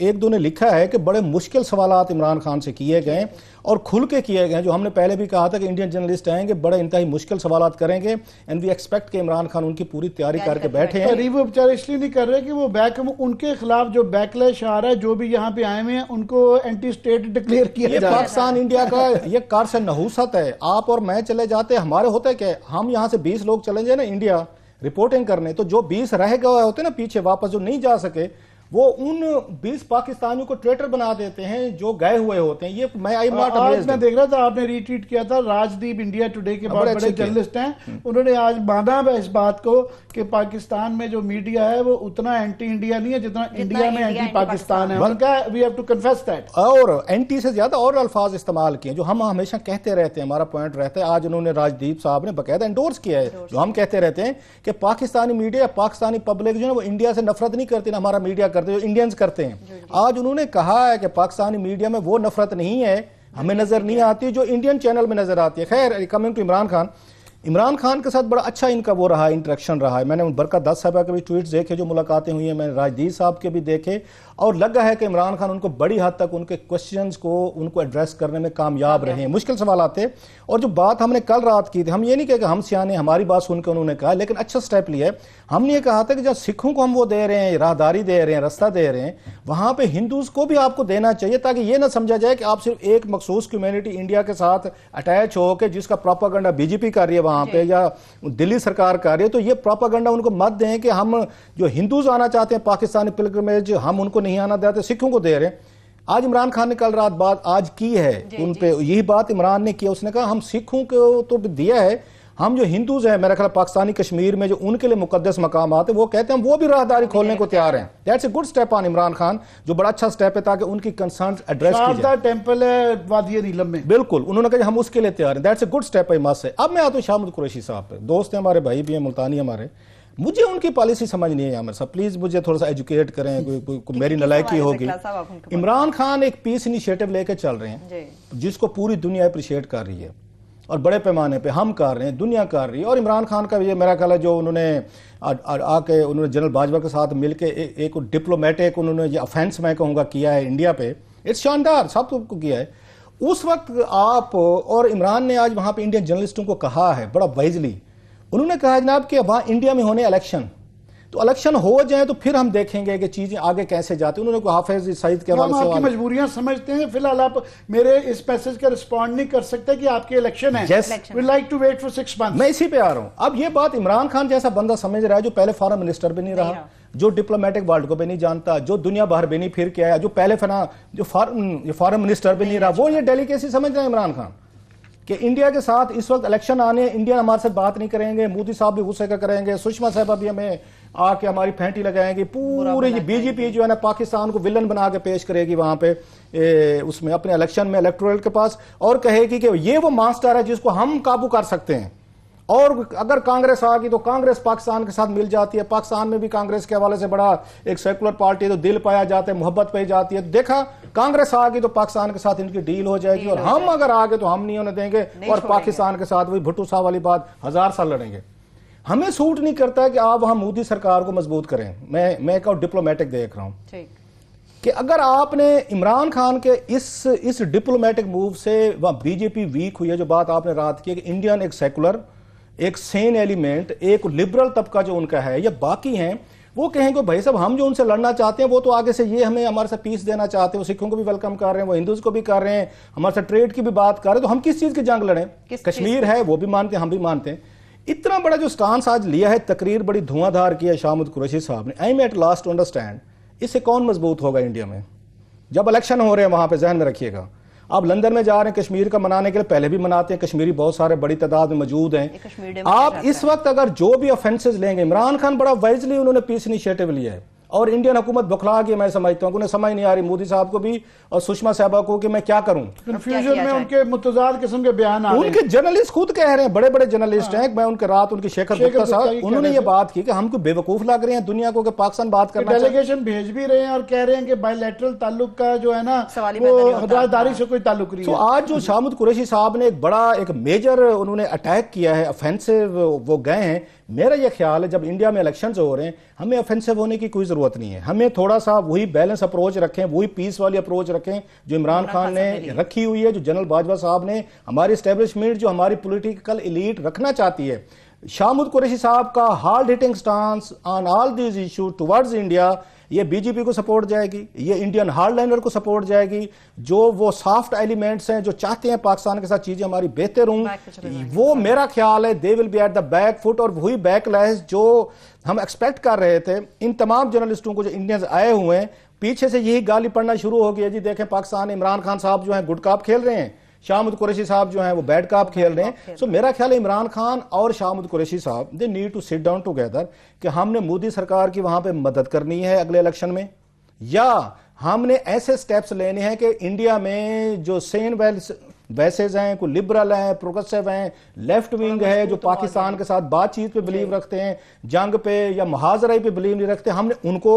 1-2 ने लिखा है कि बड़े मुश्किल सवालात इमरान खान से किए गए और खुल के किए गए, जो हमने पहले भी कहा था कि इंडियन जर्नलिस्ट आएंगे बड़े इंतहाई मुश्किल सवालात करेंगे, एंड वी एक्सपेक्ट कि इमरान खान उनकी पूरी तैयारी करके बैठे हैं। तारीफ वो बेचारे इसलिए नहीं कर रहे कि वो उनके खिलाफ जो बैकलैश आ रहा है, जो भी यहाँ पे आए हुए हैं उनको एंटी स्टेट डिक्लेयर किया जा रहा है। पाकिस्तान इंडिया का ये कार से नहूसत है। आप और मैं चले जाते, हमारे होता है क्या, हम यहाँ से 20 लोग चले जाए ना इंडिया रिपोर्टिंग करने, तो जो 20 रह गए होते ना पीछे वापस जो नहीं जा सके, वो उन 20 पाकिस्तानियों को ट्रेटर बना देते हैं जो गए हुए होते हैं। ये मैं देख रहा था, आपने रीट्वीट किया था, राजदीप इंडिया टुडे के बहुत बड़े जर्नलिस्ट हैं, उन्होंने आज माना है इस बात को कि पाकिस्तान में जो मीडिया है वो उतना एंटी इंडिया नहीं है जितना इंडिया में एंटी पाकिस्तान है। उनका we have to confess that. और एंटी से ज्यादा और अल्फाज इस्तेमाल किए जो हम हमेशा कहते रहते हैं, हमारा पॉइंट रहता है। आज उन्होंने राजदीप साहब ने बकायदा एंडोर्स किया है, जो हम कहते रहते हैं कि पाकिस्तानी मीडिया, पाकिस्तानी पब्लिक जो है वो इंडिया से नफरत नहीं करती ना हमारा मीडिया जो इंडियंस करते हैं। आज उन्होंने कहा है कि पाकिस्तानी मीडिया में वो नफरत नहीं है, हमें नजर नहीं आती जो इंडियन चैनल में नजर आती है। खैर, कमिंग टू इमरान खान के साथ बड़ा अच्छा इनका वो रहा, इंटरेक्शन रहा है। मैंने बरकत दास साहब के भी ट्वीट्स देखे, जो मुलाकातें हुई हैं, मैंने राजदीप साहब के भी देखे, और लगा है कि इमरान खान उनको बड़ी हद तक उनके क्वेश्चंस को उनको एड्रेस करने में कामयाब रहे हैं। मुश्किल सवाल आते, और जो बात हमने कल रात की थी, हम ये नहीं कहे कि हम सियाने हमारी बात सुनकर उन्होंने कहा, लेकिन अच्छा स्टेप लिया है। हमने ये कहा था कि जब सिखों को हम वो दे रहे हैं, राहदारी दे रहे हैं, रास्ता दे रहे हैं, वहां पे हिंदूज को भी आपको देना चाहिए, ताकि ये ना समझा जाए कि आप सिर्फ एक मखसूस कम्युनिटी इंडिया के साथ अटैच हो के जिसका प्रोपागेंडा बीजेपी कर रही है वहां पे या दिल्ली सरकार कर रही है, तो ये प्रोपागेंडा उनको मत दें कि हम जो हिंदूज आना चाहते हैं पाकिस्तानी पिलग्रिमेज, हम उनको नहीं आना देते, सिखों को दे रहे हैं। आज इमरान खान ने कल रात बात आज की है उन पे, यही बात इमरान ने किया। उसने कहा हम सिखों को तो दिया है, हम जो हिंदूज हैं, मेरा ख्याल पाकिस्तानी कश्मीर में जो उनके लिए मुकद्दस मकाम आते हैं, वो कहते हैं वो भी राहदारी खोलने को तैयार हैं। That's a good step on Imran Khan, जो बड़ा अच्छा स्टेप है ताकि उनकी कंसर्न एड्रेस की जाए। टेंपल है वादी नीलम में, बिल्कुल, उन्होंने कहा हम उसके लिए तैयार हैं। दैट्स ए गुड स्टेप है मस से। अब मैं आता हूं शाहमद कुरैशी साहब पे, दोस्त हैं हमारे, भाई भी हैं, मुल्तानी हमारे। मुझे उनकी पॉलिसी समझ नहीं है आमिर साहब, प्लीज मुझे थोड़ा सा एजुकेट करें, कोई मेरी नलायकी होगी। इमरान खान एक पीस इनिशिएटिव लेके चल रहे हैं जिसको पूरी दुनिया अप्रिशिएट कर रही है और बड़े पैमाने पे हम कर रहे हैं, दुनिया कर रही है। और इमरान खान का ये मेरा ख्याल है जो उन्होंने आके उन्होंने जनरल बाजवा के साथ मिलके एक डिप्लोमेटिक उन्होंने ये ऑफेंस मैं कहूँगा किया है इंडिया पे, इट्स शानदार, सब को किया है। उस वक्त आप और इमरान ने आज वहां पे इंडियन जर्नलिस्टों को कहा है बड़ा वाइजली, उन्होंने कहा जनाब कि वहां इंडिया में होने इलेक्शन, तो इलेक्शन हो जाए तो फिर हम देखेंगे कि चीजें आगे कैसे जाती। उन्होंने हाफिज सईद के हवाले से आपकी मजबूरियां समझते हैं, फिलहाल आप मेरे इस मैसेज का रिस्पॉन्ड नहीं कर सकते कि आपके इलेक्शन है। We like to wait for 6 months. मैं इसी पे आ रहा हूं। अब ये बात इमरान खान जैसा बंदा समझ रहा है जो पहले फॉरेन मिनिस्टर भी नहीं रहा, जो डिप्लोमेटिक वर्ल्ड को भी नहीं जानता, जो दुनिया भर भी नहीं फिर के आया, जो पहले जो फॉरेन मिनिस्टर भी नहीं रहा, वो ये डेलीकेसी समझ रहा है इमरान खान कि इंडिया के साथ इस वक्त इलेक्शन आने, इंडिया हमारे साथ बात नहीं करेंगे, मोदी साहब भी गुस्से का करेंगे, सुषमा साहबा भी हमें आके हमारी फेंटी लगाएंगे, पूरे ये बीजेपी जो है ना पाकिस्तान को विलन बना के पेश करेगी वहां पे उसमें अपने इलेक्शन में इलेक्टोरल के पास, और कहेगी कि ये वो मास्टर है जिसको हम काबू कर सकते हैं। और अगर कांग्रेस आ गई तो कांग्रेस पाकिस्तान के साथ मिल जाती है, पाकिस्तान में भी कांग्रेस के हवाले से बड़ा एक सेकुलर पार्टी है तो दिल पाया जाता है, मोहब्बत पाई जाती है। तो देखा कांग्रेस आ गई तो पाकिस्तान के साथ इनकी डील हो जाएगी, और हम अगर आ गए तो हम नहीं होने देंगे, और पाकिस्तान के साथ वही भुट्टो साहब वाली बात 1000 साल लड़ेंगे। हमें सूट नहीं करता है कि आप वहां मोदी सरकार को मजबूत करें। मैं एक और डिप्लोमेटिक देख रहा हूं कि अगर आपने इमरान खान के इस डिप्लोमेटिक मूव से वहां बीजेपी वीक हुई है, जो बात आपने रात की कि इंडियन एक सेकुलर, एक सेन एलिमेंट, एक लिबरल तबका जो उनका है, या बाकी हैं वो कहेंगे भाई साहब हम जो उनसे लड़ना चाहते हैं वो तो आगे से ये हमें हमारे साथ पीस देना चाहते हैं, वो सिखों को भी वेलकम कर रहे हैं, वो हिंदूज को भी कर रहे हैं, हमारे साथ ट्रेड की भी बात कर रहे हैं, तो हम किस चीज की जंग लड़ें? कश्मीर है वो भी मानते हैं, हम भी मानते हैं। इतना बड़ा जो स्टांस आज लिया है, तकरीर बड़ी धुआंधार किया शाहमद कुरैशी साहब ने। I am at last to understand इससे कौन मजबूत होगा इंडिया में जब इलेक्शन हो रहे हैं, वहां पे ध्यान में रखिएगा। आप लंदन में जा रहे हैं कश्मीर का मनाने के लिए, पहले भी मनाते हैं, कश्मीरी बहुत सारे बड़ी तादाद में मौजूद हैं। आप इस वक्त अगर जो भी ऑफेंसेस लेंगे, इमरान खान बड़ा वाइजली उन्होंने पीस इनिशिएटिव लिया है, और इंडियन हुकूमत बौखला गई। मैं समझता हूं उन्हें समझ नहीं आ रही मोदी साहब को भी और सुषमा साहबा को कि मैं क्या करूं। कंफ्यूजन में उनके मुतजाद किस्म के बयान आ रहे हैं। उनके जर्नलिस्ट खुद कह रहे हैं, बड़े बड़े जर्नलिस्ट हैं। मैं उनके रात उनके शेखर गुप्ता साहब, उन्होंने ये बात की कि हमको बेवकूफ लग रहे हैं दुनिया को कि पाकिस्तान बात करना, डेलीगेशन भेज भी रहे हैं और कह रहे हैं कि बायलैटरल ताल्लुक का जो है ना वो हदारदारी से कोई ताल्लुक नहीं है। तो आज जो शाहमद कुरैशी साहब ने एक बड़ा एक मेजर उन्होंने अटैक किया है, ऑफेंसिव वो गए हैं। मेरा यह ख्याल है जब इंडिया में इलेक्शंस हो रहे हैं हमें ऑफेंसिव होने की कोई जरूरत नहीं है, हमें थोड़ा सा वही बैलेंस अप्रोच रखें, वही पीस वाली अप्रोच रखें जो इमरान खान ने रखी हुई है, जो जनरल बाजवा साहब ने, हमारी एस्टेब्लिशमेंट जो हमारी पॉलिटिकल एलीट रखना चाहती है। शाहमद कुरैशी साहब का hard hitting stance on all these issues towards India, ये बीजेपी को सपोर्ट जाएगी, ये इंडियन हार्डलाइनर को सपोर्ट जाएगी, जो वो सॉफ्ट एलिमेंट्स हैं जो चाहते हैं पाकिस्तान के साथ चीजें हमारी बेहतर हों, वो मेरा ख्याल है they will be at the back foot. और वही बैकलैश जो हम एक्सपेक्ट कर रहे थे इन तमाम जर्नलिस्टों को जो इंडियंस आए हुए हैं, पीछे से यही गाली पड़ना शुरू हो गया जी देखें पाकिस्तान, इमरान खान साहब जो है गुड कप खेल रहे हैं, शाहमद कुरैशी साहब जो हैं वो बैड कप खेल रहे हैं। सो मेरा ख्याल है इमरान खान और Shahmad Qureshi sahab they need to sit down together कि हमने मोदी सरकार की वहां पे मदद करनी है अगले इलेक्शन में, या हमने ऐसे स्टेप्स लेने हैं कि इंडिया में जो सेन वैसेज हैं, कोई लिबरल हैं, प्रोग्रेसिव हैं, लेफ्ट विंग है जो पाकिस्तान के साथ बातचीत पे बिलीव रखते हैं, जंग पे या मुहाजरे पे बिलीव नहीं रखते, हमने उनको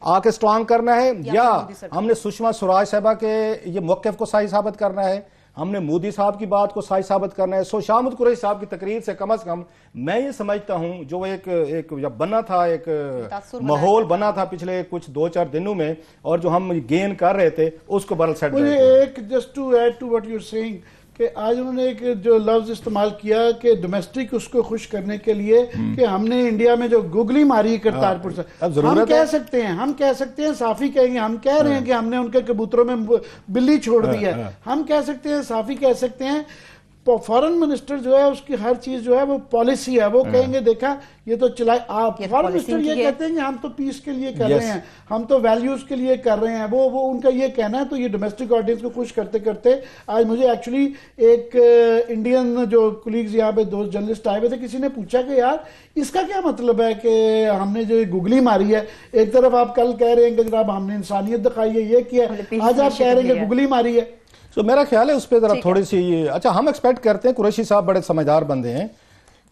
आके स्ट्रांग करना है, या हमने सुषमा स्वराज साहबा के ये मौक़िफ़ को सही साबित करना है, हमने मोदी साहब की बात को सही साबित करना है। सो शाहमद कुरैशी साहब की तकरीर से कम मैं ये समझता हूं जो एक जब बना था, एक माहौल बना था पिछले कुछ 2-4 दिनों में, और जो हम गेन कर रहे थे उसको बरल सेट एक just to add to what you are saying कि आज उन्होंने एक जो लफ्ज इस्तेमाल किया कि डोमेस्टिक उसको खुश करने के लिए कि हमने इंडिया में जो गुगली मारी करतारपुर से, हम कह सकते हैं साफी कहेंगे, हम कह रहे हैं कि हमने उनके कबूतरों में बिल्ली छोड़ दी है, हम कह सकते हैं साफी कह सकते हैं फॉरेन मिनिस्टर जो है उसकी हर चीज जो है वो पॉलिसी है, वो कहेंगे देखा ये तो चलाए आप। फॉरेन मिनिस्टर ये कहते हैं कि हम तो पीस के लिए कर रहे हैं, हम तो वैल्यूज के लिए कर रहे हैं, वो उनका ये कहना है। तो ये डोमेस्टिक ऑडियंस को खुश करते करते आज मुझे एक्चुअली एक इंडियन जो कुलीग्स यहाँ पे दोस्त जर्नलिस्ट आए हुए थे, किसी ने पूछा कि यार इसका क्या मतलब है कि हमने जो गुगली मारी है, एक तरफ आप कल कह रहे हैं कि जनाब हमने इंसानियत दिखाई है, ये किया, आज आप कह रहे हैं कि गुगली मारी है। तो मेरा ख्याल है उस पर जरा थोड़ी सी अच्छा, हम एक्सपेक्ट करते हैं कुरैशी साहब बड़े समझदार बंदे हैं,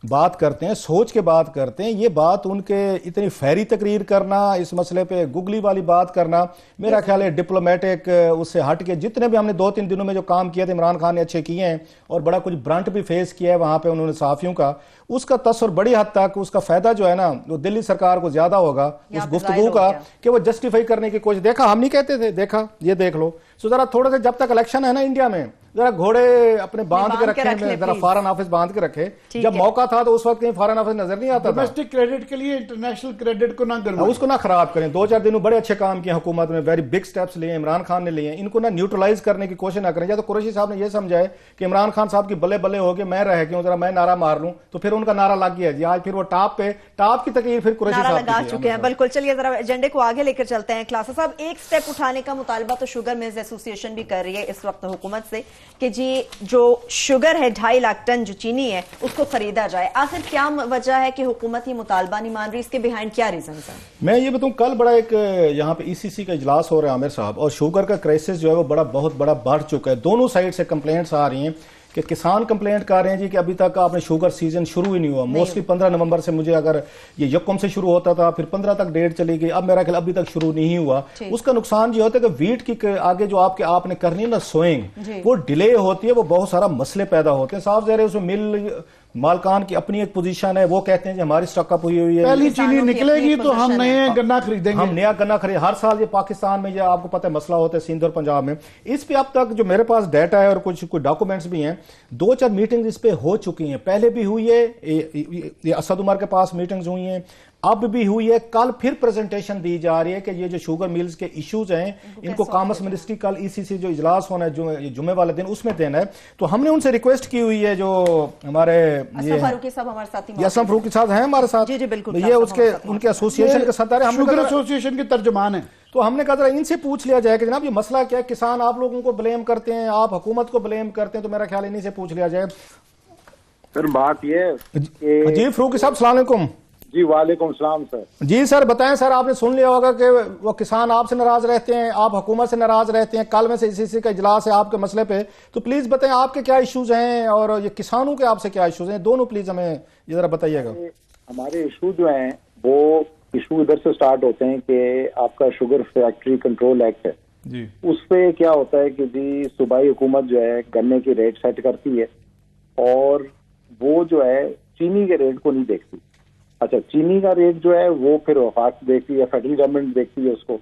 बात करते हैं, सोच के बात करते हैं। ये बात उनके इतनी फैरी तकरीर करना, इस मसले पे गुगली वाली बात करना, मेरा ख्याल है डिप्लोमेटिक उससे हट के जितने भी हमने 2-3 दिनों में जो काम किए थे इमरान खान ने अच्छे किए हैं, और बड़ा कुछ ब्रंट भी फेस किया है वहां पे उन्होंने सहाफियों का, उसका तसर बड़ी हद तक उसका फायदा जो है ना वो दिल्ली सरकार को ज्यादा होगा उस गुफ्तगू का कि वो जस्टिफाई करने की कोशिश। देखा हम नहीं कहते थे, देखा ये देख लो। सो जरा थोड़ा सा जब तक इलेक्शन है ना इंडिया में, जरा घोड़े अपने बांध के रखे, जरा फॉरेन ऑफिस बांध के रखे। जब मौका था तो उस वक्त कहीं फॉरेन ऑफिस नजर नहीं आता था। डोमेस्टिक क्रेडिट के लिए इंटरनेशनल क्रेडिट को ना करवाएं, उसको ना खराब करें। 2-4 दिन में बड़े अच्छे काम किए हुकूमत में, वेरी बिग स्टेप्स लिए इमरान खान ने लिए, इनको ना न्यूट्रलाइज करने की कोशिश ना करें। या तो कुरैशी साहब ने यह समझाए कि इमरान खान साहब की बल्ले बल्ले हो गए, मैं रह गया जरा मैं नारा मार लूं, तो फिर उनका नारा लग गया जी, आज फिर वो टॉप की तकरीर फिर कुरैशी साहब लगा चुके हैं। बिल्कुल, चलिए जरा एजेंडे को आगे लेकर चलते हैं। क्लासा साहब, एक स्टेप उठाने का मुतालबा तो शुगर मिल्स एसोसिएशन भी कर रही है इस वक्त हुकूमत से कि जी जो शुगर है 2.5 लाख टन जो चीनी है उसको खरीदा जाए। आखिर क्या वजह है कि हुकूमत ही मुतालबा नहीं मान रही? इसके बिहाइंड क्या रीजन है? मैं ये बताऊं, कल बड़ा एक यहाँ पे ईसीसी का इजलास हो रहा है आमिर साहब, और शुगर का क्राइसिस जो है वो बहुत बड़ा बढ़ चुका है। दोनों साइड से कंप्लेंट्स आ रही हैं कि किसान कंप्लेंट कर रहे हैं जी कि अभी तक आपने शुगर सीजन शुरू ही नहीं हुआ। मोस्टली 15 नवंबर से, मुझे अगर ये यकम से शुरू होता था, फिर 15 तक डेट चली गई, अब मेरा ख्याल अभी तक शुरू नहीं हुआ। उसका नुकसान ये होता है कि वीट की आगे जो आपने करनी है ना सोइंग, वो डिले होती है, वो बहुत सारा मसले पैदा होते हैं। साफ ज़ाहिर है उसमें मिल मालकान की अपनी एक पोजीशन है, वो कहते हैं कि हमारी स्टॉकअप हुई है, पहली चीनी निकलेगी तो हम नए गन्ना खरीदेंगे, हम नया गन्ना खरीद। हर साल ये पाकिस्तान में, ये आपको पता है मसला होता है सिंध और पंजाब में। इस पे अब तक जो मेरे पास डाटा है और कुछ डॉक्यूमेंट्स भी हैं, 2-4 मीटिंग्स इस पे हो चुकी हैं, पहले भी हुई है, ये असद उमर के पास मीटिंग्स हुई हैं, अब भी हुई है। कल फिर प्रेजेंटेशन दी जा रही है कि ये जो शुगर मिल्स के इश्यूज हैं इनको कॉमर्स मिनिस्ट्री कल ईसीसी जो इजलास होना है जो जुम्मे वाले दिन उसमें देना है। तो हमने उनसे रिक्वेस्ट की हुई है, जो हमारे असम फारूकी साहब हैं हमारे साथ, जी बिल्कुल, ये उसके उनके एसोसिएशन के सदर हैं, शुगर एसोसिएशन के तर्जुमान है। तो हमने कहा इनसे पूछ लिया जाए कि जनाब ये मसला क्या है, किसान आप लोगों को ब्लेम करते हैं, आप हुकूमत को ब्लेम करते हैं, तो मेरा ख्याल इन्हीं से पूछ लिया जाए। सर बात ये जी फारूकी साहब अस्सलाम वालेकुम। जी वालेकुम सलाम सर। जी सर बताएं सर, आपने सुन लिया होगा कि वो किसान आपसे नाराज रहते हैं, आप हुकूमत से नाराज रहते हैं, कल में से ईसीसी का इजलास है आपके मसले पे, तो प्लीज बताएं आपके क्या इश्यूज हैं और ये किसानों के आपसे क्या इश्यूज हैं, दोनों प्लीज हमें ये जरा बताइएगा। हमारे इशू जो हैं वो इशू इधर से स्टार्ट होते हैं कि आपका शुगर फैक्ट्री कंट्रोल एक्ट है जी, उस पे क्या होता है कि जी सूबाई हुकूमत जो है गन्ने की रेट सेट करती है और वो जो है चीनी के रेट को नहीं देखती। अच्छा, चीनी का रेट जो है वो फिर वफाक देखती है, फेडरल गवर्नमेंट देखती है उसको।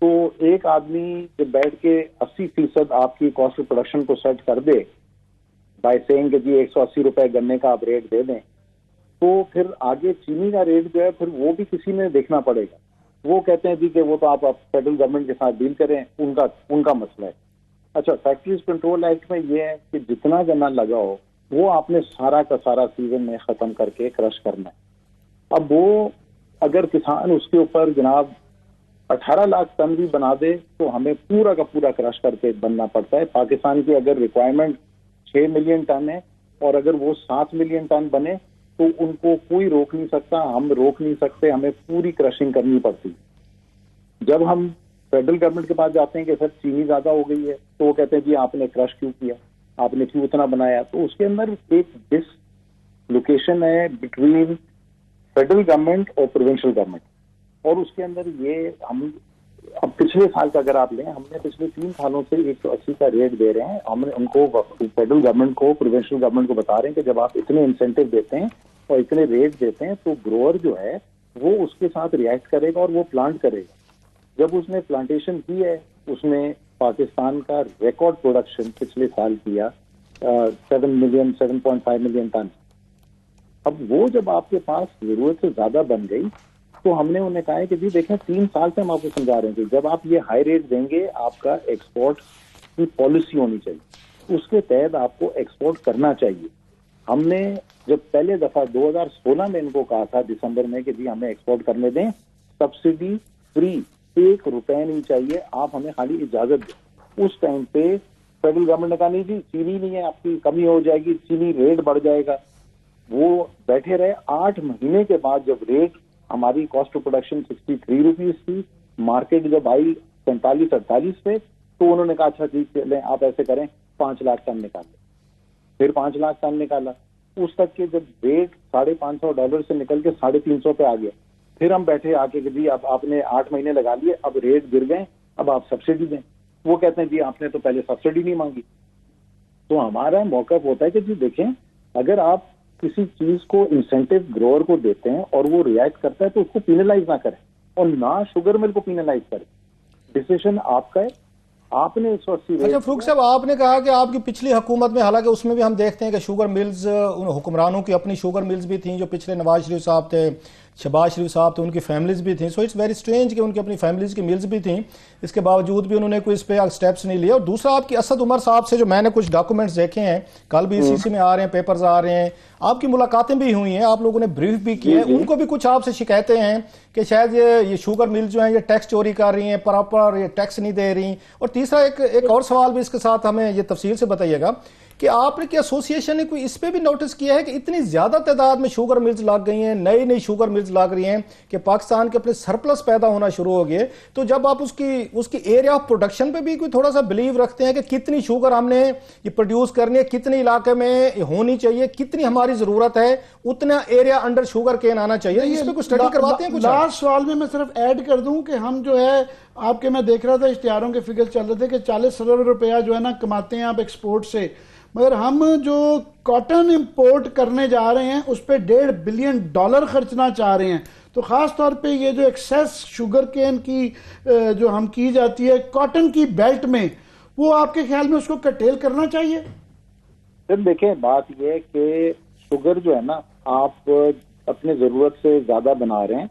तो एक आदमी जब बैठ के 80% आपकी कॉस्ट ऑफ प्रोडक्शन को सेट कर दे बाय सेइंग कि जी 180 रुपए गन्ने का आप रेट दे दें, तो फिर आगे चीनी का रेट जो है फिर वो भी किसी ने देखना पड़ेगा। वो कहते हैं जी कि वो तो आप फेडरल गवर्नमेंट के साथ डील करें, उनका मसला है। अच्छा, फैक्ट्रीज कंट्रोल एक्ट में ये है कि जितना गन्ना लगा हो वो आपने सारा का सारा सीजन में खत्म करके क्रश करना है। अब वो अगर किसान उसके ऊपर जनाब 18 लाख टन भी बना दे तो हमें पूरा का पूरा क्रश करके बनना पड़ता है। पाकिस्तान की अगर रिक्वायरमेंट 6 मिलियन टन है और अगर वो 7 मिलियन टन बने तो उनको कोई रोक नहीं सकता, हम रोक नहीं सकते, हमें पूरी क्रशिंग करनी पड़ती। जब हम फेडरल गवर्नमेंट के पास जाते हैं कि सर चीनी ज्यादा हो गई है, तो वो कहते हैं जी आपने क्रश क्यों किया, आपने क्यों इतना बनाया। तो उसके अंदर एक डिसलोकेशन है बिटवीन फेडरल गवर्नमेंट और प्रोविंशियल गवर्नमेंट, और उसके अंदर ये हम अब पिछले साल का अगर आप लें, हमने पिछले 3 सालों से 180 का रेट दे रहे हैं। हमने उनको फेडरल गवर्नमेंट को प्रोविंशियल गवर्नमेंट को बता रहे हैं कि जब आप इतने इंसेंटिव देते हैं और इतने रेट देते हैं तो ग्रोअर जो है वो उसके साथ रिएक्ट करेगा और वो प्लांट करेगा। जब उसने प्लांटेशन की है उसने पाकिस्तान का रिकॉर्ड प्रोडक्शन पिछले साल किया 7.5 मिलियन टन। अब वो जब आपके पास जरूरत से ज्यादा बन गई तो हमने उन्हें कहा है कि जी देखें 3 साल से हम आपको समझा रहे हैं कि जब आप ये हाई रेट देंगे आपका एक्सपोर्ट की पॉलिसी होनी चाहिए। उसके तहत आपको एक्सपोर्ट करना चाहिए। हमने जब पहले दफा 2016 में इनको कहा था दिसंबर में कि जी हमें एक्सपोर्ट करने दें, सब्सिडी फ्री, 1 रुपए नहीं चाहिए, आप हमें खाली इजाजत दें। उस टाइम पे फेडरल गवर्नमेंट ने कहा नहीं जी चीनी नहीं है, आपकी कमी हो जाएगी, चीनी रेट बढ़ जाएगा। वो बैठे रहे। 8 महीने के बाद जब रेट हमारी कॉस्ट ऑफ प्रोडक्शन 63 रुपीज थी, मार्केट जब आई 47-48 पे, तो उन्होंने कहा अच्छा ठीक चले आप ऐसे करें 5 लाख टन निकालें। फिर 5 लाख टन निकाला। उस तक के जब रेट $550 से निकल के 350 पे आ गया, फिर हम बैठे आके कि जी अब आपने 8 महीने लगा लिए, अब रेट गिर गए, अब आप सब्सिडी दें। वो कहते हैं जी आपने तो पहले सब्सिडी नहीं मांगी। तो हमारा मौकफ होता है कि जी देखें, अगर आप किसी चीज को इंसेंटिव ग्रोअर को देते हैं और वो रिएक्ट करता है तो उसको पीनलाइज ना करें और ना शुगर मिल को पीनलाइज करें। डिसीजन आपका है। आपने 180 अच्छा फारूक साहब, आपने कहा कि आपकी पिछली हुकूमत में, हालांकि उसमें भी हम देखते हैं कि शुगर मिल्स, उन हुक्मरानों की अपनी शुगर मिल्स भी थी, जो पिछले नवाज शरीफ साहब थे, शहबाज शरीफ साहब थे, उनकी फैमिलीज भी थी। सो इट्स वेरी स्ट्रेंज कि उनकी अपनी फैमिलीज की मिल्स भी थी, इसके बावजूद भी उन्होंने कोई इस पे स्टेप्स नहीं लिए। और दूसरा, आपकी असद उमर साहब से जो मैंने कुछ डॉक्यूमेंट्स देखे हैं, कल भी इसी में आ रहे हैं, पेपर्स आ रहे हैं, आपकी मुलाकातें भी हुई हैं, आप लोगों ने ब्रीफ भी किए हैं, उनको भी कुछ आपसे शिकायतें हैं कि शायद ये शुगर मिल जो है ये टैक्स चोरी कर रही हैं, प्रॉपर ये टैक्स नहीं दे रही। और तीसरा एक और सवाल भी इसके साथ हमें ये तफसील से बताइएगा कि आपने क्या एसोसिएशन ने कोई इस पे भी नोटिस किया है कि इतनी ज्यादा तादाद में शुगर मिल्स लग गई हैं, नई नई शुगर मिल्स लग रही हैं कि पाकिस्तान के अपने सरप्लस पैदा होना शुरू हो गए। तो जब आप उसकी एरिया ऑफ प्रोडक्शन पे भी कोई थोड़ा सा बिलीव रखते हैं कि कितनी शुगर हमने ये प्रोड्यूस करनी है, कितने इलाके में होनी चाहिए, कितनी हमारी जरूरत है, उतना एरिया अंडर शुगर केन आना चाहिए, इस पे कुछ स्टडी करवाते हैं कुछ? लास्ट सवाल में मैं सिर्फ ऐड कर दूं कि हम जो है आपके, मैं देख रहा था इश्तिहारों के फिगर चल रहे थे कि 40 अरब रुपया जो है ना कमाते हैं आप एक्सपोर्ट से, मगर हम जो कॉटन इंपोर्ट करने जा रहे हैं उस पर $1.5 बिलियन खर्चना चाह रहे हैं। तो खास तौर पे ये जो एक्सेस शुगर केन की जो हम की जाती है कॉटन की बेल्ट में, वो आपके ख्याल में उसको कटेल करना चाहिए? सर देखें, बात ये है कि शुगर जो है ना आप अपने जरूरत से ज्यादा बना रहे हैं,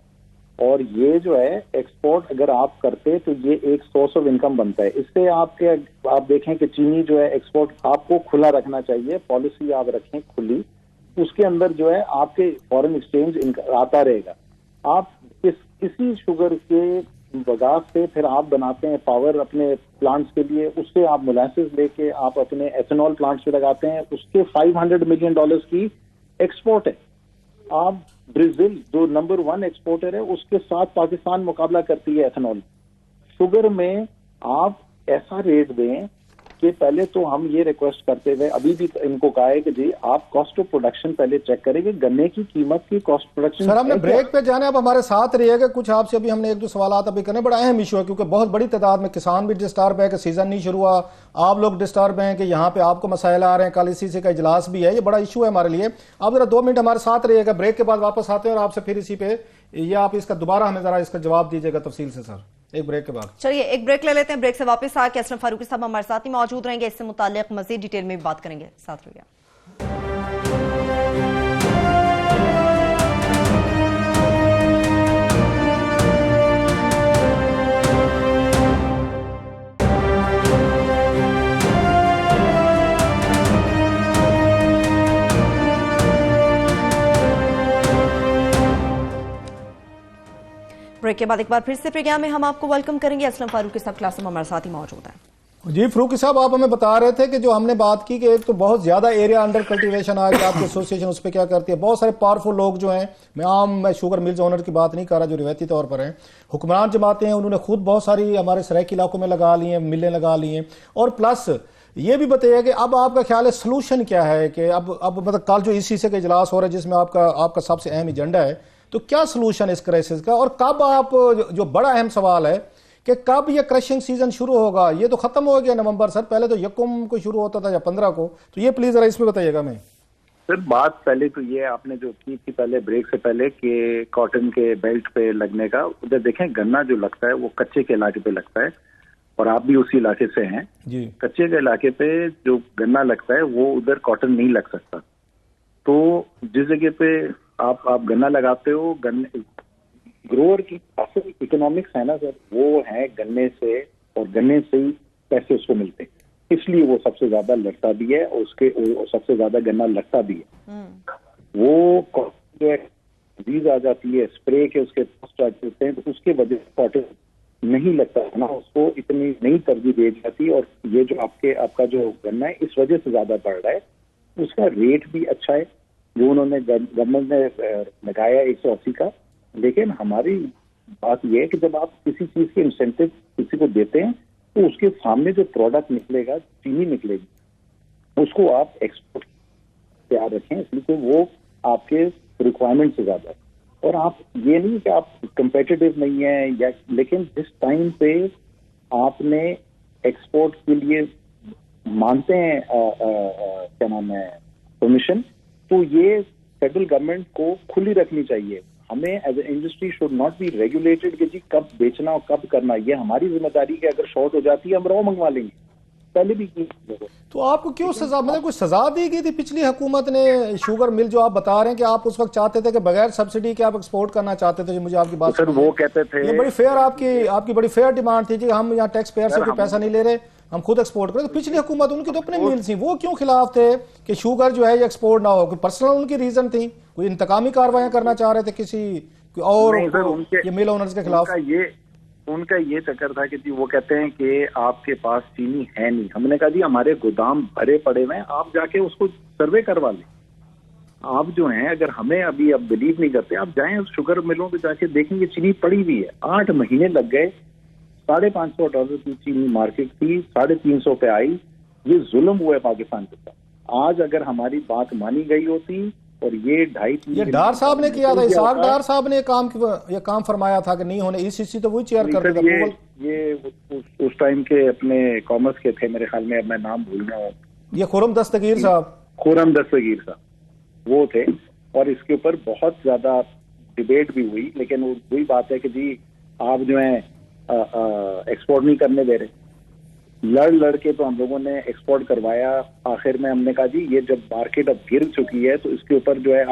और ये जो है एक्सपोर्ट अगर आप करते तो ये एक सोर्स ऑफ इनकम बनता है। इससे आप देखें कि चीनी जो है एक्सपोर्ट आपको खुला रखना चाहिए, पॉलिसी आप रखें खुली, उसके अंदर जो है आपके फॉरेन एक्सचेंज आता रहेगा। आप किसी शुगर के बगाव से फिर आप बनाते हैं पावर अपने प्लांट्स के लिए, उससे आप मोलासेस लेके आप अपने एथेनॉल प्लांट्स पे लगाते हैं, उसके $500 मिलियन की एक्सपोर्ट है। आप ब्राजील जो नंबर 1 एक्सपोर्टर है उसके साथ पाकिस्तान मुकाबला करती है एथेनॉल। शुगर में आप ऐसा रेट दें कि पहले तो हम ये रिक्वेस्ट करते हुए अभी भी इनको कहा है कि जी आप कॉस्ट ऑफ प्रोडक्शन पहले चेक करेंगे, गन्ने की कीमत की कॉस्ट प्रोडक्शन। सर हमने ब्रेक पे जाने, अब हमारे साथ रहिएगा, कुछ आपसे अभी हमने 1-2 सवाल अभी करने, बड़ा अहम इशू है क्योंकि बहुत बड़ी तादाद में किसान भी डिस्टर्ब है कि सीजन नहीं शुरू हुआ, आप लोग डिस्टर्ब हैं कि यहाँ पे आपको मसाइल आ रहे हैं, कल इसी से का इजलास भी है, ये बड़ा इशू है हमारे लिए। आप जरा 2 मिनट हमारे साथ रहिएगा, ब्रेक के बाद वापस आते हैं और आपसे फिर इसी पे ये आप इसका दोबारा हमें जरा इसका जवाब दीजिएगा तफसील से सर, एक ब्रेक के बाद। चलिए एक ब्रेक ले लेते हैं, ब्रेक से वापस आके असलम फारूकी साहब हमारे साथ ही मौजूद रहेंगे, इससे मुताल्लिक मजीद डिटेल में भी बात करेंगे, साथ रहिए। ब्रेक के बाद एक बार फिर से प्रोग्राम में हम आपको वेलकम करेंगे। असलम फारूकी साहब क्लास में हमारे साथ ही मौजूद है। जी फारूकी साहब, आप हमें बता रहे थे कि जो हमने बात की कि एक तो बहुत ज्यादा एरिया अंडर कल्टीवेशन आ गया, आपकी एसोसिएशन उस पर क्या करती है, बहुत सारे पावरफुल लोग जो हैं, मैं शुगर मिल्स ओनर की बात नहीं कर रहा जो रिवायती तौर पर हैं, हुक्मरान जमाते हैं, उन्होंने खुद बहुत सारी हमारे सरायकी इलाकों में लगा ली हैं, मिलें लगा ली हैं। और प्लस ये भी बताइए कि अब आपका ख्याल है सोल्यूशन क्या है कि अब मतलब कल जो इसी से का इजलास हो रहा है जिसमें आपका सबसे अहम एजेंडा है, तो क्या सोल्यूशन इस क्राइसिस का, और कब आप जो बड़ा अहम सवाल है कि कब ये क्रशिंग सीजन शुरू होगा? ये तो खत्म हो गया नवंबर सर, पहले तो 1 को शुरू होता था या 15 को, तो ये प्लीज जरा इसमें बताइएगा। मैं सर बात पहले तो ये आपने जो की थी पहले ब्रेक से पहले कि कॉटन के बेल्ट पे लगने का, उधर देखें गन्ना जो लगता है वो कच्चे के इलाके पे लगता है, और आप भी उसी इलाके से हैं जी। कच्चे के इलाके पे जो गन्ना लगता है वो उधर कॉटन नहीं लग सकता। तो जिस जगह पे आप गन्ना लगाते हो, गन्ने ग्रोअर की इकोनॉमिक्स है ना सर, वो है गन्ने से, और गन्ने से ही पैसे उसको मिलते हैं। इसलिए वो सबसे ज्यादा लड़ता भी है और वो सबसे ज्यादा गन्ना लगता भी है। वो जो है डिजीज आ जाती है, स्प्रे के उसके पोस्ट आ जाते हैं, तो उसके वजह से कॉटन नहीं लगता है ना, उसको इतनी नहीं तरजीह दी जाती। और ये जो आपका जो गन्ना है इस वजह से ज्यादा बढ़ रहा है, उसका रेट भी अच्छा है जो उन्होंने गवर्नमेंट ने लगाया 180 का। लेकिन हमारी बात यह है कि जब आप किसी चीज के इंसेंटिव किसी को देते हैं तो उसके सामने जो प्रोडक्ट निकलेगा, चीनी निकलेगी, उसको आप एक्सपोर्ट तैयार रखें, इसलिए वो आपके रिक्वायरमेंट से ज्यादा है। और आप ये नहीं कि आप कंपेटिटिव नहीं है या, लेकिन जिस टाइम पे आपने एक्सपोर्ट के लिए मानते हैं क्या नाम है परमिशन, तो ये फेडरल गवर्नमेंट को खुली रखनी चाहिए। हमें as a industry should not be regulated कि जी कब बेचना और कब करना, ये हमारी जिम्मेदारी है। अगर शॉर्ट हो जाती है हम रॉ मंगवा लेंगे, पहले भी की। तो आपको क्यों सजा, मतलब कोई सजा दी गई थी पिछली हुकूमत ने? शुगर मिल जो आप बता रहे हैं कि आप उस वक्त चाहते थे कि बगैर सब्सिडी के आप एक्सपोर्ट करना चाहते थे, मुझे आपकी बात सर वो कहते थे, ये बड़ी फेयर आपकी बड़ी फेयर डिमांड थी कि हम यहाँ टैक्स पेयर से कोई पैसा नहीं ले रहे, हम खुद एक्सपोर्ट करें। तो पिछली हुकूमत उनकी तो अपनी मिल थी, वो क्यों खिलाफ थे कि शुगर जो है ये एक्सपोर्ट ना हो? कोई पर्सनल उनकी रीजन थी, कोई इंतकामी कार्रवाई करना चाह रहे थे किसी और ये मिल ओनर्स के खिलाफ? उनका ये चक्कर था कि जी वो कहते हैं कि आपके पास चीनी है नहीं। हमने कहा जी हमारे गोदाम भरे पड़े हुए हैं, आप जाके उसको सर्वे करवा लें। आप जो हैं, अगर हमें अभी आप बिलीव नहीं करते, आप जाएं उस शुगर मिलों पे जाके देखेंगे चीनी पड़ी हुई है। 8 महीने लग गए, $550 की चीनी मार्केट थी, 350 पे आई। ये जुल्म हुआ है पाकिस्तान के साथ। आज अगर हमारी बात मानी गई होती और ये 2.5 ये डार साहब ने किया था, इसाक डार साहब ने ये काम फरमाया था कि नहीं होने, ईसीसी तो वही चेयर करते थे। ये उस टाइम के अपने कॉमर्स के थे मेरे ख्याल में, अब मैं नाम भूल रहा हूँ। ये खुरम दस्तगीर साहब वो थे। और इसके ऊपर बहुत ज्यादा डिबेट भी हुई, लेकिन वही बात है कि जी आप जो है एक्सपोर्ट नहीं करने दे रहे। लड़ के तो हम लोगों ने एक्सपोर्ट करवाया। आखिर में हमने कहा जी ये जब मार्केट अब गिर चुकी है तो इसके ऊपर जो है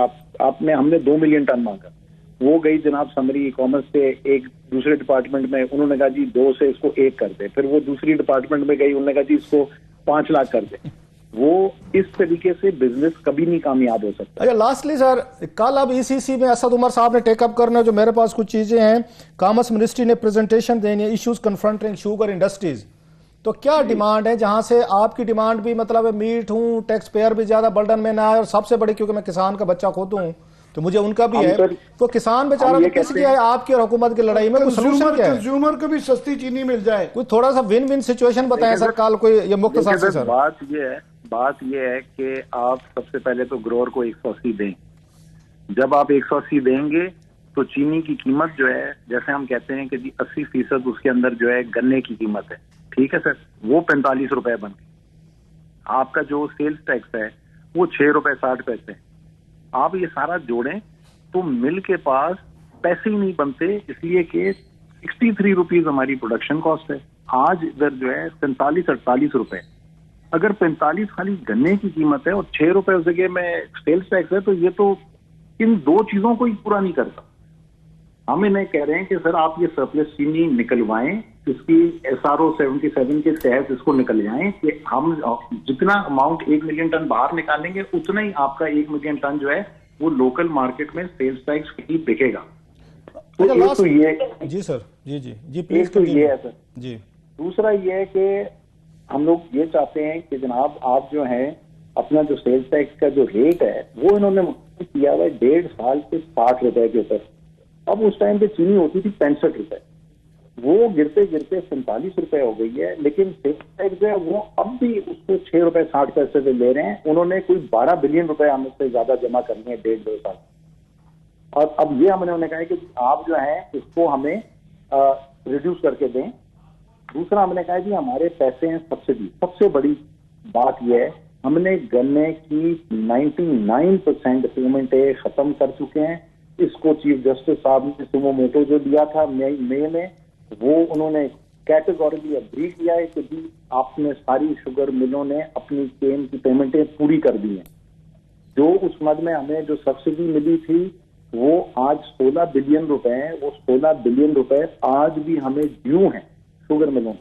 हमने 2 मिलियन टन मांगा। वो गई जनाब समरी ई कॉमर्स से एक दूसरे डिपार्टमेंट में, उन्होंने कहा जी 2 से इसको 1 कर दे। फिर वो दूसरी डिपार्टमेंट में गई, उन्होंने कहा जी इसको 5 लाख कर दे। वो इस तरीके से बिजनेस कभी नहीं कामयाब हो सकता। अच्छा, लास्टली सर, कल अब ईसीसी में असद उमर साहब ने टेकअप करना है, जो मेरे पास कुछ चीजें हैं, कॉमर्स मिनिस्ट्री ने प्रेजेंटेशन देनी है, इश्यूज कन्फ्रंटिंग शुगर इंडस्ट्रीज। तो क्या डिमांड है, जहां से आपकी डिमांड भी मतलब है मीट हूं, टैक्स पेयर भी ज्यादा बर्डन में ना आए, और सबसे बड़ी क्योंकि मैं किसान का बच्चा खुद हूं तो मुझे उनका भी है, तो किसान बेचारा तो किस लिए है आपकी और हुकूमत की लड़ाई में? सोल्यूशन क्या है? कंज्यूमर को भी सस्ती चीनी मिल जाए, कोई थोड़ा सा विन विन सिचुएशन बताएं सर, काल कोई ये मुख्तसर से सर। बात ये है कि आप सबसे पहले तो ग्रोअर को 180 दें। जब आप 180 देंगे तो चीनी की कीमत जो है, जैसे हम कहते हैं कि जी 80% उसके अंदर जो है गन्ने की कीमत है, ठीक है सर, वो 45 रुपए बन गई। आपका जो सेल्स टैक्स है वो 6 रुपए 60 पैसे। आप ये सारा जोड़ें तो मिल के पास पैसे ही नहीं बनते, इसलिए कि 63 रुपीज हमारी प्रोडक्शन कॉस्ट है। आज इधर जो है 47-48 रुपए। अगर 45 खाली गन्ने की कीमत है और 6 रुपए उस जगह में सेल्स टैक्स है, तो ये तो इन 2 चीजों को ही पूरा नहीं करता। हम इन्हें कह रहे हैं कि सर आप ये सरप्लस चीनी निकलवाएं, इसकी SRO 77 के तहत इसको निकलवाएं कि हम जितना अमाउंट 1 मिलियन टन बाहर निकालेंगे उतना ही आपका 1 मिलियन टन जो है वो लोकल मार्केट में सेल्स टैक्स ही बिकेगा। तो एक तो ये जी सर, जी एक तो ये है सर जी। दूसरा ये है कि हम लोग ये चाहते हैं कि जनाब आप जो है अपना जो सेल्स टैक्स का जो रेट है वो इन्होंने किया हुआ है 1.5 साल से 60 रुपए के ऊपर। अब उस टाइम पे चीनी होती थी 65 रुपए, वो गिरते गिरते 47 रुपए हो गई है। लेकिन सेल्स टैक्स जो है वो अब भी उसको 6 रुपए 60 पैसे पे ले रहे हैं। उन्होंने कोई 12 बिलियन रुपए हमसे ज्यादा जमा करनी है 1.5-2 साल। और अब ये हमने उन्हें कहा है कि आप जो है इसको हमें रिड्यूस करके दें। दूसरा हमने कहा कि हमारे पैसे हैं सब्सिडी। सबसे बड़ी बात यह है हमने गन्ने की 99% पेमेंटें खत्म कर चुके हैं। इसको चीफ जस्टिस साहब ने सुमो मोटो जो दिया था मई में, वो उन्होंने कैटेगोरिकली एग्री किया है कि जी आपने सारी शुगर मिलों ने अपनी केम की पेमेंटें पूरी कर दी हैं। जो उस मद में हमें जो सब्सिडी मिली थी वो आज 16 बिलियन रुपए है। वो 16 बिलियन रुपए आज भी हमें ड्यू हैं शुगर मिलों।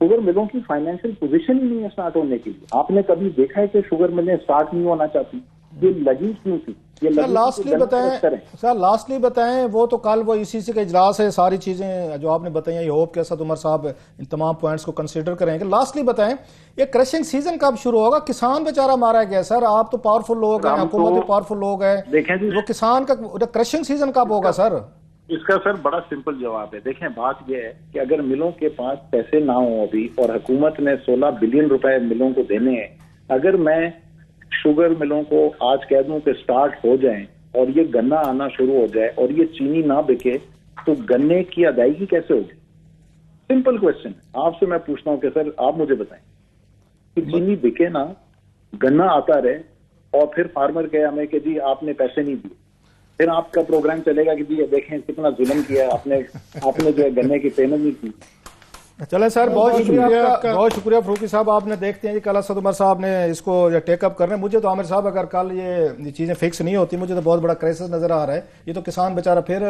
शुगर मिलों की फाइनेंशियल पोजीशन ही नहीं है स्टार्ट होने के लिए। आपने कभी देखा है कि शुगर मिलें स्टार्ट नहीं होना चाहती? ये लगी क्यों थी? ये सर लास्टली बताएं वो तो कल वो ईसीसी का इजलास है, सारी चीजें जो आपने बताई, ये होप के साथ उमर साहब इन तमाम पॉइंट्स को कंसीडर करेंगे। लास्टली बताएं ये क्रशिंग सीजन कब शुरू होगा? किसान बेचारा मारा गया सर, आप तो पावरफुल लोग हैं, हुकूमत पावरफुल लोग हैं, देखें जी, वो किसान का क्रशिंग सीजन कब होगा सर? इसका सर बड़ा सिंपल जवाब है। देखें बात यह है कि अगर मिलों के पास पैसे ना हो अभी और हुकूमत ने 16 बिलियन रुपए मिलों को देने हैं, अगर मैं शुगर मिलों को आज कह दूं कि स्टार्ट हो जाएं और ये गन्ना आना शुरू हो जाए और ये चीनी ना बिके, तो गन्ने की अदायगी कैसे होगी? सिंपल क्वेश्चन है। आपसे मैं पूछता हूं कि सर आप मुझे बताएं कि चीनी बिके ना, गन्ना आता रहे और फिर फार्मर कहे हमें कि जी आपने पैसे नहीं दिए, फिर आपका प्रोग्राम चलेगा कि जी देखें कितना जुल्म किया आपने जो है गन्ने की पेमेंट नहीं की। चलें सर, बहुत शुक्रिया आपका, बहुत शुक्रिया फरूकी साहब। आपने देखते हैं जी कल असद उमर साहब ने इसको टेकअप कर रहे हैं। मुझे तो आमिर साहब अगर कल ये चीजें फिक्स नहीं होती, मुझे तो बहुत बड़ा क्राइसिस नजर आ रहा है। ये तो किसान बेचारा फिर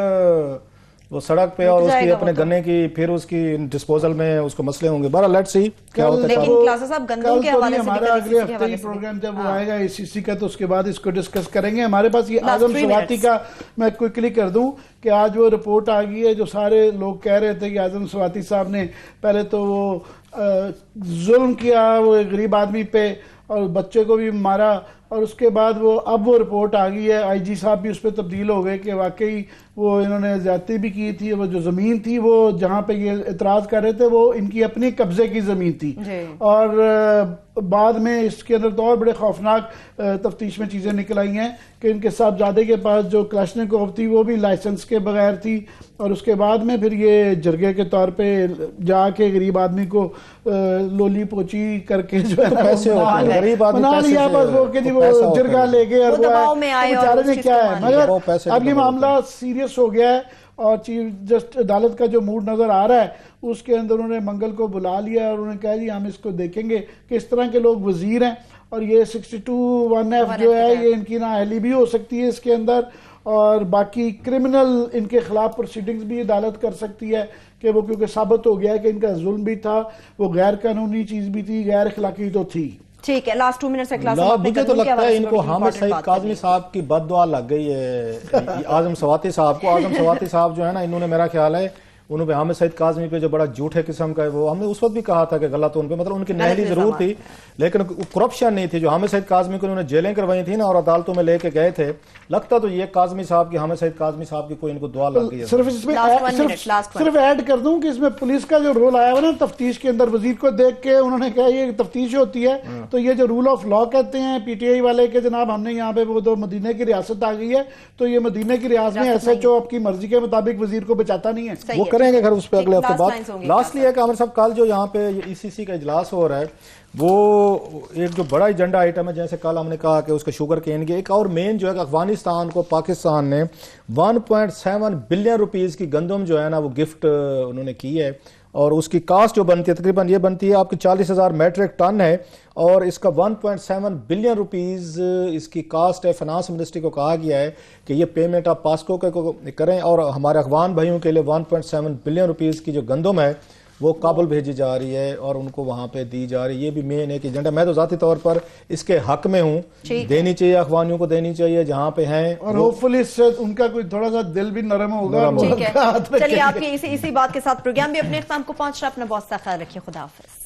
वो सड़क पे और उसकी अपने गन्ने की फिर उसकी डिस्पोजल में उसको मसले होंगे। बहरहाल लेट्स सी क्या होता है। लेकिन क्लासेस साहब गन्नों के हवाले से हमारा अगले हफ्ते ही प्रोग्राम जब वो आएगा एसीसी का, तो उसके बाद इसको डिस्कस करेंगे। हमारे पास ये आजम स्वाति का मैं क्विकली कर दूं कि आज वो रिपोर्ट आ गई है जो सारे लोग कह रहे थे कि आजम स्वाति साहब ने पहले तो वो जुल्म किया वो गरीब आदमी पे और बच्चे को भी मारा, और उसके बाद अब वो रिपोर्ट आ गई है, आईजी साहब भी उस पर तब्दील हो गए कि वाकई वो इन्होंने ज्यादती भी की थी। वो जो जमीन थी वो जहां पे ये इतराज कर रहे थे वो इनकी अपनी कब्जे की जमीन थी। और बाद में इसके अंदर तो और बड़े खौफनाक तफ्तीश में चीजें निकल आई हैं कि इनके साहबजादे के पास जो क्लाशनिकोव थी वो भी लाइसेंस के बगैर थी, और उसके बाद में फिर ये जरगे के तौर पे जाके गरीब आदमी को लोली पोची करके जो है पैसे गरीब आदमी बना लिया बस वो कि जी वो जरगा ले गए और बेचारे ने क्या है। मगर अब ये मामला सीरियस हो गया है और चीफ जस्टिस अदालत का जो मूड नजर आ रहा है उसके अंदर उन्होंने मंगल को बुला लिया और उन्होंने कहा जी हम इसको देखेंगे कि इस तरह के लोग वजीर हैं और ये 62(1)(f) जो है ये इनकी नाअहली भी हो सकती है इसके अंदर, और बाकी क्रिमिनल इनके खिलाफ प्रोसीडिंग्स भी अदालत कर सकती है कि वो क्योंकि साबित हो गया है कि इनका जुल्म भी था, वो गैर कानूनी चीज भी थी, गैर अखलाकी तो थी। ठीक है, लास्ट 2 मिनट से क्लास मुझे तो लगता है इनको हामिद सईद काज़मी साहब की बददुआ लग गई है आजम स्वाति साहब को। आजम स्वाति साहब जो है ना, इन्होंने मेरा ख्याल है उन्होंने हामिद सईद काज़मी पे जो बड़ा झूठे किस्म का है, वो हमने उस वक्त भी कहा था कि गलत उन पे, मतलब उनकी नहली जरूर थी लेकिन करप्शन नहीं थी। जो हामिद सईद काज़मी को उन्होंने जेलें करवाई थी ना और अदालतों में लेके गए थे, लगता तो ये काज़मी साहब की, हामिद सईद काज़मी साहब की कोई इनको दुआ लग गई है। सिर्फ ऐड कर दूं कि इसमें पुलिस का जो रोल आया हुआ ना तफ्तीश के अंदर, वजीर को देख के उन्होंने कहा ये तफ्तीश होती है तो ये जो रूल ऑफ लॉ कहते हैं पीटीआई वाले के जनाब हमने यहाँ पे वो तो मदीने की रियासत आ गई है, तो ये मदीने की रियासत में SHO आपकी मर्जी के मुताबिक वजीर को बचाता नहीं है। वो करेंगे घर उस पर अगले हफ्ते बाद। लास्टली है कि आमिर साहब कल जो यहाँ पे ईसीसी का इजलास हो रहा है वो एक जो बड़ा एजेंडा आइटम है, जैसे कल हमने कहा कि उसके शुगर केन के एक और मेन जो है अफगानिस्तान को पाकिस्तान ने 1.7 बिलियन रुपीस की गंदम जो है ना वो गिफ्ट उन्होंने की है, और उसकी कास्ट जो बनती है तकरीबन ये बनती है आपकी 40,000 मेट्रिक टन है, और इसका 1.7 बिलियन रुपीस इसकी कास्ट है। फाइनेंस मिनिस्ट्री को कहा गया है कि ये पेमेंट आप पास्को को करें, और हमारे अफगान भाइयों के लिए 1.7 बिलियन रुपीस की जो गंदम है वो काबुल भेजी जा रही है और उनको वहां पे दी जा रही है। ये भी मेन एक एजेंडा, मैं तो जाती तौर पर इसके हक में हूँ, देनी चाहिए अफगानियों को, देनी चाहिए जहां पे हैं, और होपफुली इससे उनका कोई थोड़ा सा दिल भी नरम होगा। ठीक है, चलिए आपकी इसी बात के साथ प्रोग्राम भी अपने इख्तिताम को पहुंच रहा है। अपना बहुत सा ख्याल रखिए, खुदा हाफिज।